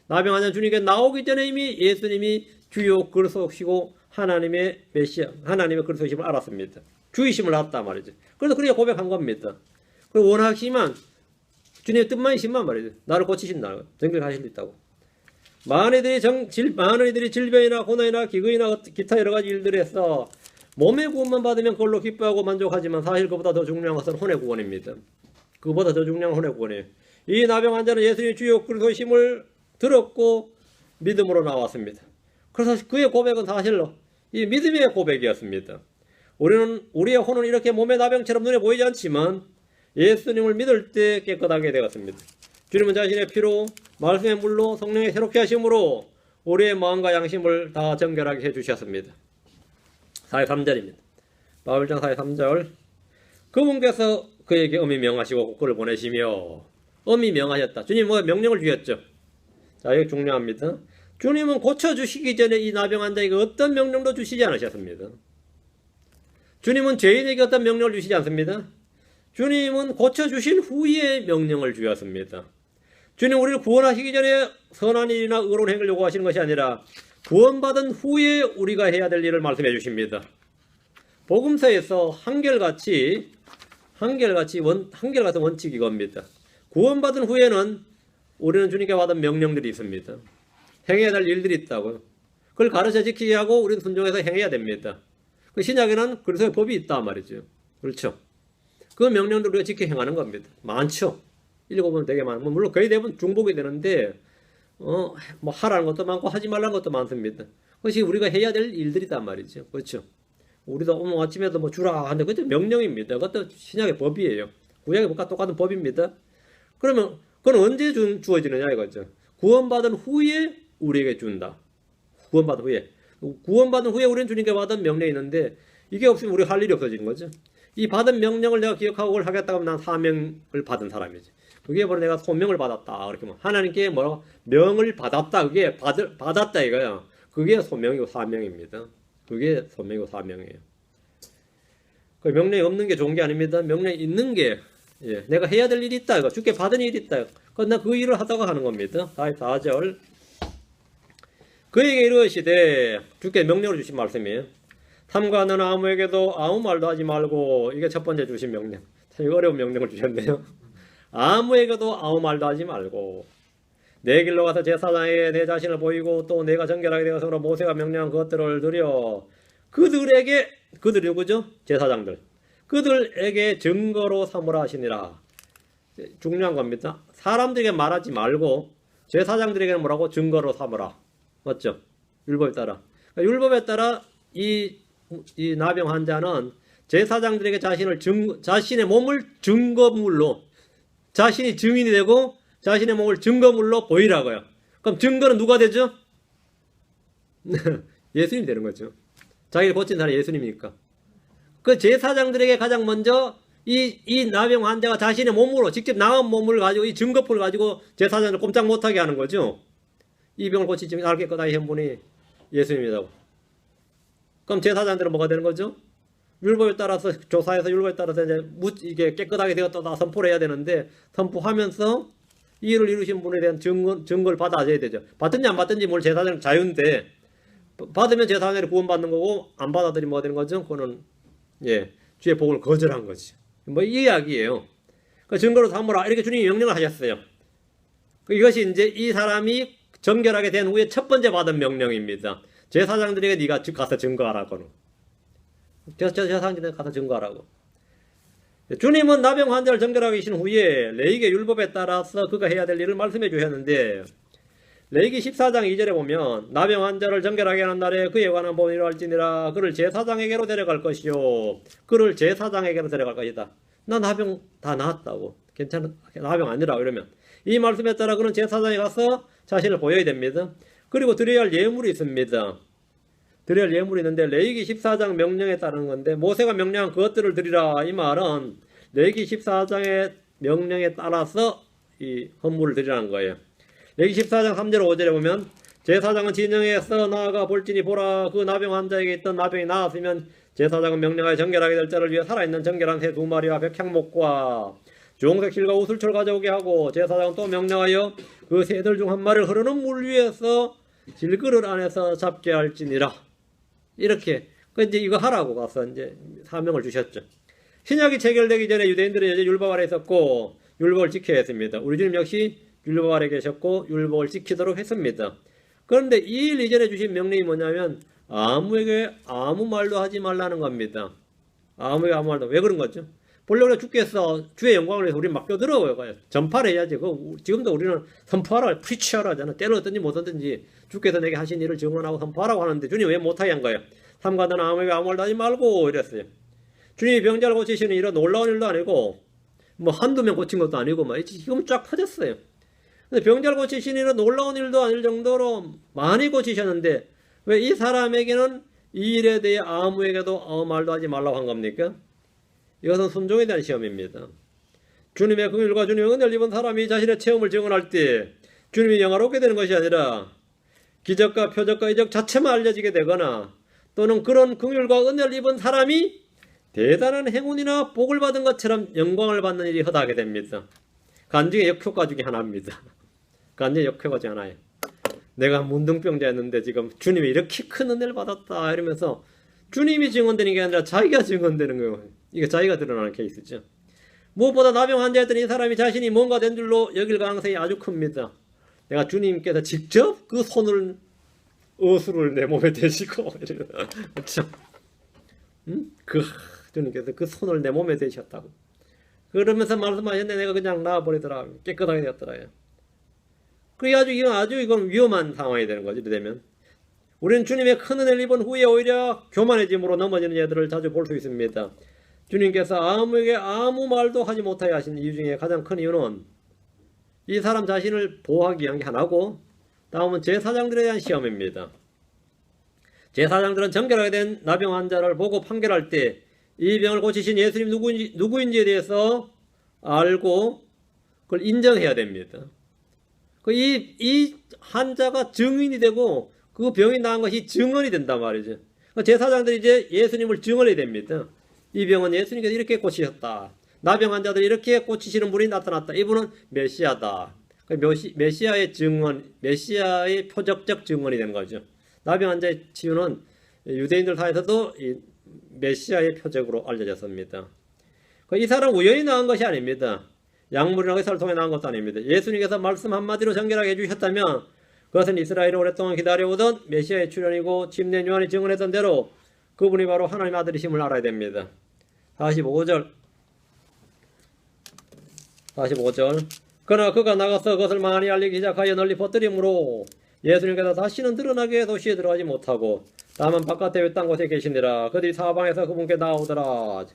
나병 환자는 주님께 나오기 전에 이미 예수님이 주요 그리스도시고 하나님의 메시아, 하나님의 그리스도심을 알았습니다. 주이심을 알았단 말이죠. 그래서 그렇게 고백한 겁니다. 그리고 원하시면 주님의 뜻만 있으면 말이죠. 나를 고치신다. 정결하실 수 있다고. 많은 이들이 질병이나 고난이나 기근이나 기타 여러 가지 일들에서 몸의 구원만 받으면 그걸로 기뻐하고 만족하지만 사실 그보다 더 중요한 것은 혼의 구원입니다. 그보다 더 중요한 혼의 구원이에요. 이 나병 환자는 예수님의 주요 그리스도심을 들었고 믿음으로 나왔습니다. 그래서 그의 고백은 사실로 이 믿음의 고백이었습니다. 우리의 혼은 이렇게 몸의 나병처럼 눈에 보이지 않지만 예수님을 믿을 때 깨끗하게 되었습니다. 주님은 자신의 피로 말씀의 물로 성령의 새롭게 하심으로 우리의 마음과 양심을 다 정결하게 해주셨습니다. 43절입니다. 바울장 43절 그분께서 그에게 엄히 명하시고 그를 보내시며 엄히 명하셨다. 주님은 명령을 주셨죠. 자, 이거 중요합니다. 주님은 고쳐주시기 전에 이 나병 환자에게 어떤 명령도 주시지 않으셨습니다. 주님은 죄인에게 어떤 명령을 주시지 않습니다. 주님은 고쳐주신 후에 명령을 주셨습니다. 주님 우리를 구원하시기 전에 선한 일이나 의로운 행위를 요구하시는 것이 아니라 구원받은 후에 우리가 해야 될 일을 말씀해 주십니다. 복음서에서 한결같은 원칙이 이겁니다. 구원받은 후에는 우리는 주님께 받은 명령들이 있습니다. 행해야 될 일들이 있다고요. 그걸 가르쳐 지키게 하고 우리는 순종해서 행해야 됩니다. 그 신약에는 그래서 법이 있다 말이죠. 그렇죠. 그 명령들을 우리가 지켜 행하는 겁니다. 많죠. 읽어보면 되게 많고 물론 거의 대부분 중복이 되는데 뭐 하라는 것도 많고 하지 말라는 것도 많습니다. 그것이 우리가 해야 될 일들이단 말이죠. 그렇죠. 우리도 오늘 아침에도 뭐 주라 하는데 그것도 명령입니다. 그것도 신약의 법이에요. 구약의 법과 똑같은 법입니다. 그러면 그건 언제 주어지느냐 이거죠. 구원받은 후에 우리에게 준다. 구원받은 후에 우리는 주님께 받은 명령이 있는데 이게 없으면 우리가 할 일이 없어지는 거죠. 이 받은 명령을 내가 기억하고 그걸 하겠다고 하면 난 사명을 받은 사람이지. 그게 바로 내가 소명을 받았다. 그렇게 뭐 하나님께 뭐라고 명을 받았다. 그게 받았다 이거야. 그게 소명이고 사명입니다. 그게 소명이고 사명이에요. 그 명령이 없는 게 좋은 게 아닙니다. 명령이 있는 게 내가 해야 될 일이 있다. 이거 주께 받은 일이 있다. 나 그 일을 하다가 하는 겁니다. 44절 그에게 이르시되 주께 명령을 주신 말씀이에요. 삼가는 아무에게도 아무 말도 하지 말고 이게 첫 번째 주신 명령. 참 어려운 명령을 주셨네요. 아무에게도 아무 말도 하지 말고 내 길로 가서 제사장에게 내 자신을 보이고 또 내가 정결하게 되어서 모세가 명령한 것들을 드려 그들이 누구죠? 제사장들. 그들에게 증거로 삼으라 하시니라. 중요한 겁니다. 사람들에게 말하지 말고 제사장들에게는 뭐라고? 증거로 삼으라. 맞죠? 율법에 따라. 그러니까 율법에 따라 이 나병 환자는 제사장들에게 자신의 몸을 증거물로 자신이 증인이 되고 자신의 몸을 증거물로 보이라고요. 그럼 증거는 누가 되죠? 예수님이 되는 거죠. 자기를 고친 사람이 예수님이니까. 그 제사장들에게 가장 먼저 이 나병 환자가 자신의 몸으로 직접 나은 몸을 가지고 이 증거풀을 가지고 제사장을 꼼짝 못하게 하는 거죠. 이 병을 고치지 나를 깨끗하게 한 분이 예수님이라고. 그럼 제사장들은 뭐가 되는 거죠? 율법에 따라서 조사해서 율법에 따라서 이게 깨끗하게 되었다 선포를 해야 되는데 선포하면서 이 일을 이루신 분에 대한 증거를 받아줘야 되죠. 받든지 안 받든지 뭘 제사장 자유인데 받으면 제사장이 구원받는 거고 안 받아들이면 뭐가 되는 거죠? 그거는 주의 복을 거절한 거지. 뭐 이 이야기예요. 그 증거로 삼으라 이렇게 주님이 명령을 하셨어요. 이것이 이제 이 사람이 정결하게 된 후에 첫 번째 받은 명령입니다. 제사장들에게 네가 가서 증거하라고는. 제사장들에게 가서 증거하라고. 주님은 나병 환자를 정결하게 하신 후에 레위기 율법에 따라서 그가 해야 될 일을 말씀해 주셨는데 레위기 14장 2절에 보면 나병 환자를 정결하게 하는 날에 그에 관한 법을 이루할지니라 그를 제사장에게로 데려갈 것이요 그를 제사장에게로 데려갈 것이다. 나 나병 다 나았다고. 괜찮아. 나병 아니라 이러면 이 말씀에 따라 그는 제사장에 가서 자신을 보여야 됩니다. 그리고 드려야 할 예물이 있습니다. 드려야 할 예물이 있는데 레위기 14장 명령에 따르는 건데 모세가 명령한 그것들을 드리라 이 말은 레위기 14장의 명령에 따라서 이 헌물을 드리라는 거예요. 여기 14장 3절 5절에 보면 제사장은 진영에서 나아가 볼지니 보라 그 나병 환자에게 있던 나병이 나았으면 제사장은 명령하여 정결하게 될 자를 위해 살아있는 정결한 새 2마리와 백향목과 주홍색 실과 우슬초를 가져오게 하고 제사장은 또 명령하여 그 새들 중 한 마리를 흐르는 물 위에서 질그릇 안에서 잡게 할지니라. 이렇게 이제 이거 하라고 가서 이제 사명을 주셨죠. 신약이 체결되기 전에 유대인들은 이제 율법 아래 있었고 율법을 지켜야 했습니다. 우리 주님 역시 율법 아래 계셨고 율법을 지키도록 했습니다. 그런데 이 일 이전에 주신 명령이 뭐냐면 아무에게 아무 말도 하지 말라는 겁니다. 아무에게 아무 말도. 왜 그런 거죠? 본래 주께서 주의 영광을 위해서 우리 맡겨들어요. 전파를 해야지. 지금도 우리는 선포하라, 프리치하라 하잖아. 때는 어떤지 못 얻든지 주께서 내게 하신 일을 증언하고 선포하라고 하는데 주님 왜 못하게 한 거예요? 삼가는 아무에게 아무 말도 하지 말고 이랬어요. 주님이 병자를 고치시는 이런 놀라운 일도 아니고 뭐 한두 명 고친 것도 아니고 막 지금 쫙 터졌어요. 근데 병자를 고치시는 이런 놀라운 일도 아닐 정도로 많이 고치셨는데 왜 이 사람에게는 이 일에 대해 아무에게도 아무 말도 하지 말라고 한 겁니까? 이것은 순종에 대한 시험입니다. 주님의 긍휼과 주님의 은혜를 입은 사람이 자신의 체험을 증언할 때 주님이 영화롭게 되는 것이 아니라 기적과 표적과 이적 자체만 알려지게 되거나 또는 그런 긍휼과 은혜를 입은 사람이 대단한 행운이나 복을 받은 것처럼 영광을 받는 일이 허다하게 됩니다. 간증의 역효과 중에 하나입니다. 간증의 역효과 중에 하나예요. 내가 문둥병자였는데 지금 주님이 이렇게 큰 은혜를 받았다 이러면서 주님이 증언되는 게 아니라 자기가 증언되는 거예요. 이게 자기가 드러나는 케이스죠. 무엇보다 나병 환자였던 이 사람이 자신이 뭔가 된 줄로 여길 가능성이 아주 큽니다. 내가 주님께서 직접 그 손을 어수를 내 몸에 대시고 그렇죠? 주님께서 그 손을 내 몸에 대셨다고 그러면서 말씀하셨는데 내가 그냥 나와버리더라. 깨끗하게 되었더라. 그게 아주 이건 위험한 상황이 되는 거죠. 이러면 우리는 주님의 큰 은혜를 입은 후에 오히려 교만해짐으로 넘어지는 애들을 자주 볼 수 있습니다. 주님께서 아무에게 아무 말도 하지 못하게 하신 이유 중에 가장 큰 이유는 이 사람 자신을 보호하기 위한 게 하나고 다음은 제사장들에 대한 시험입니다. 제사장들은 정결하게 된 나병 환자를 보고 판결할 때 이 병을 고치신 예수님 누구인지에 대해서 알고 그걸 인정해야 됩니다. 이 환자가 증인이 되고 그 병이 나은 것이 증언이 된단 말이죠. 제사장들이 이제 예수님을 증언해야 됩니다. 이 병은 예수님께서 이렇게 고치셨다. 나병 환자들이 이렇게 고치시는 분이 나타났다. 이분은 메시아다. 메시아의 증언, 메시아의 표적적 증언이 되는 거죠. 나병 환자의 치유는 유대인들 사이에서도 이 메시아의 표적으로 알려졌습니다. 이 사람 우연히 나은 것이 아닙니다. 약물이나 의사를 통해 나은 것도 아닙니다. 예수님께서 말씀 한마디로 정결하게 해주셨다면 그것은 이스라엘이 오랫동안 기다려오던 메시아의 출현이고 침례 요한이 증언했던 대로 그분이 바로 하나님의 아들이심을 알아야 됩니다. 45절 그러나 그가 나가서 그것을 많이 알리기 시작하여 널리 퍼뜨림으로 예수님께서 다시는 드러나게 도시에 들어가지 못하고 다만 바깥에 외딴 곳에 계시니라. 그들이 사방에서 그분께 나오더라.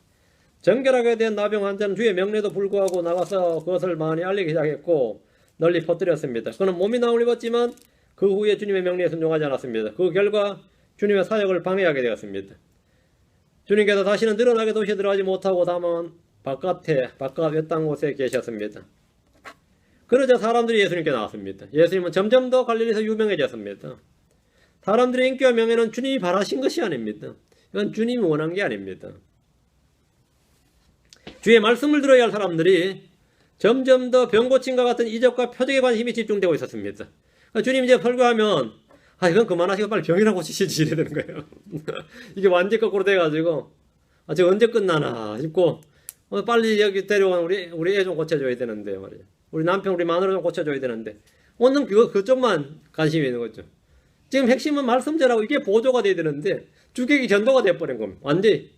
정결하게 된 나병 환자는 주의 명령에도 불구하고 나가서 그것을 많이 알리기 시작했고 널리 퍼뜨렸습니다. 그는 몸이 나음을 입었지만 그 후에 주님의 명령에 순종하지 않았습니다. 그 결과 주님의 사역을 방해하게 되었습니다. 주님께서 다시는 드러나게 도시에 들어가지 못하고 다만 바깥 외딴 곳에 계셨습니다. 그러자 사람들이 예수님께 나왔습니다. 예수님은 점점 더 갈릴리에서 유명해졌습니다. 사람들의 인기와 명예는 주님이 바라신 것이 아닙니다. 이건 주님이 원한 게 아닙니다. 주의 말씀을 들어야 할 사람들이 점점 더 병고침과 같은 이적과 표적에 관심이 집중되고 있었습니다. 주님 이제 설교하면 이건 그만하시고 빨리 병이나 고치시지 이래야 되는 거예요. 이게 완전 거꾸로 돼가지고 저 언제 끝나나 싶고 빨리 여기 데려온 우리 애 좀 고쳐줘야 되는데 말이에요. 우리 남편 우리 마누라 좀 고쳐줘야 되는데 오늘 그쪽만 관심이 있는 거죠. 지금 핵심은 말씀대로 이게 보조가 돼야 되는데 주객이 전도가 돼버린 겁니다. 완전히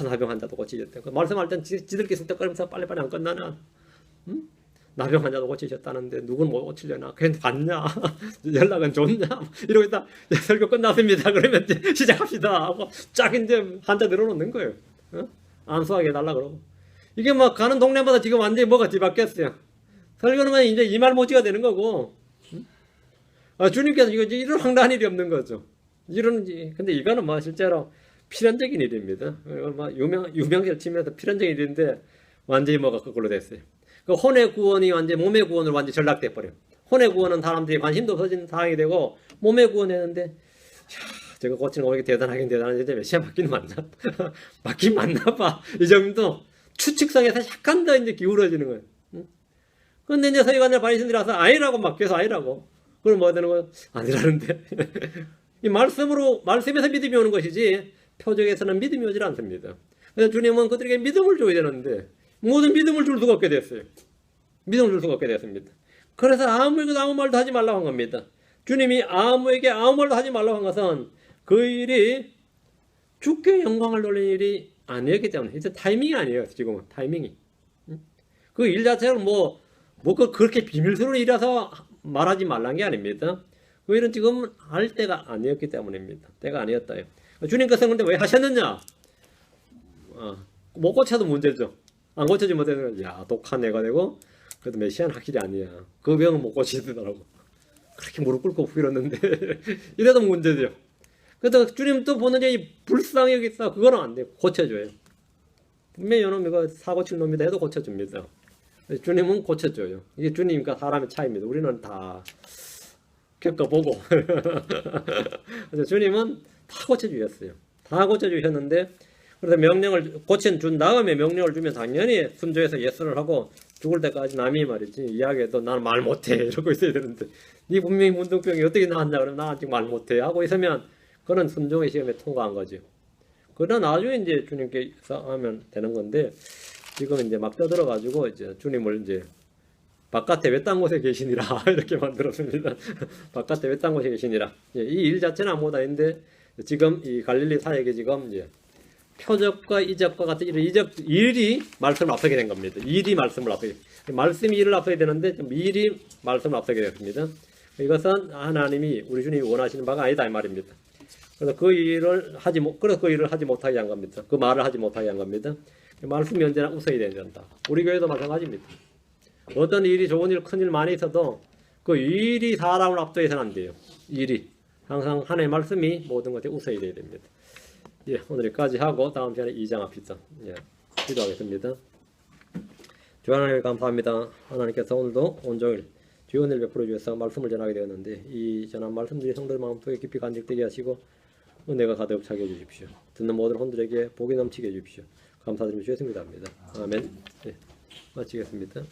나병 환자도 고치셨대. 말씀할 땐 지들끼리 쓱떡거리면서 빨리빨리 안 끝나나? 나병 환자도 고치셨다는데 누군 못 고치려나? 걔는 봤냐? 연락은 좋냐? 이러고 있다. 설교 끝났습니다. 그러면 이제 시작합시다 하고 쫙 이제 환자 늘어놓는 거예요. 안수하게 해달라 그러고. 이게 막 가는 동네마다 지금 완전히 뭐가 뒤바뀌었어요. 설교는 이제 이말모지가 되는 거고. 주님께서 이런 황당한 일이 없는 거죠. 근데 이거는 실제로 필연적인 일입니다. 유명세를 치면서 필연적인 일인데 완전히 뭐가 거꾸로 됐어요. 그 혼의 구원이 완전 몸의 구원으로 완전 전락돼 버려. 혼의 구원은 사람들이 관심도 없어진 상황이 되고 몸의 구원했는데 제가 고치는 거 이게 대단하긴 대단한데 몇 시간 맞긴 맞나? 맞긴 맞나 봐. 이 정도 추측성에서 약간 더 이제 기울어지는 거예요. 근데 이제 서기관들 바리새인들이 와서 아니라고 막 계속 아니라고. 그럼 뭐가 되는 거예요? 아니라는데. 이 말씀에서 믿음이 오는 것이지 표적에서는 믿음이 오질 않습니다. 그래서 주님은 그들에게 믿음을 줘야 되는데 모든 믿음을 줄 수가 없게 됐어요. 믿음을 줄 수가 없게 됐습니다. 그래서 아무에게도 아무 말도 하지 말라고 한 겁니다. 주님이 아무에게 아무 말도 하지 말라고 한 것은 그 일이 주께 영광을 돌리는 일이 아니었기 때문에 이제 타이밍이 아니에요. 지금은 타이밍이. 그 일 자체는 그렇게 비밀스러운 일이라서 말하지 말란 게 아닙니다. 그 일은 지금 할 때가 아니었기 때문입니다. 때가 아니었다요. 주님께서 근데 왜 하셨느냐? 못 고쳐도 문제죠. 안 고쳐지 못해서 야 독한 애가 되고 그래도 메시아는 확실히 아니야. 그 병은 못 고치더라고. 그렇게 무릎 꿇고 빌었는데 이래도 문제죠. 그래도 주님 또 보는 이 불쌍히 여기서 그거는 안 돼요. 고쳐줘요. 분명히 이놈 이거 사고 칠 놈이다 해도 고쳐줍니다. 주님은 고쳐줘요. 이게 주님과 사람의 차이입니다. 우리는 다 겪어보고 주님은 다 고쳐주셨어요. 다 고쳐주셨는데 그래서 명령을 고쳐준 다음에 명령을 주면 당연히 순종해서 예스를 하고 죽을 때까지 남이 말이지 이야기해도 나는 말 못해 이러고 있어야 되는데 네 분명히 문둥병이 어떻게 나왔냐 그러면 나 아직 말 못해 하고 있으면 그런 순종의 시험에 통과한 거죠. 그러나 나중에 이제 주님께서 하면 되는 건데 지금 이제 막 떠들어가지고 이제 주님을 이제 바깥에 외딴 곳에 계시니라 이렇게 만들었습니다. 바깥에 외딴 곳에 계시니라. 이 일 자체는 아무것도 아닌데 지금 이 갈릴리 사역에 지금 이제 표적과 이적과 같은 일이 말씀을 앞서게 된 겁니다. 일이 말씀을 앞서게. 말씀이 일을 앞서게 되는데 일이 말씀을 앞서게 됐습니다. 이것은 하나님이 우리 주님이 원하시는 바가 아니다 이 말입니다. 그래서 그 일을 하지 못하게 한 겁니다. 그 말을 하지 못하게 한 겁니다. 말씀이 언제나 우선이 돼야 된다. 우리 교회도 마찬가지입니다. 어떤 일이 좋은 일, 큰 일 많이 있어도 그 일이 사람을 압도해서는 안 돼요. 일이 항상 하나님의 말씀이 모든 것에 우선이 돼야 됩니다. 예, 오늘 여기까지 하고 다음 시간에 2장 합시다. 예, 기도하겠습니다. 주 하나님 감사합니다. 하나님께서 오늘도 온종일 주의 은혜를 베풀어 주셔서 말씀을 전하게 되었는데 이 전한 말씀들이 성도의 마음속에 깊이 간직되게 하시고 은혜가 가득 차게 해주십시오. 듣는 모든 혼들에게 복이 넘치게 해주십시오. 감사드리며 주의 승리합니다. 아멘. 네, 마치겠습니다.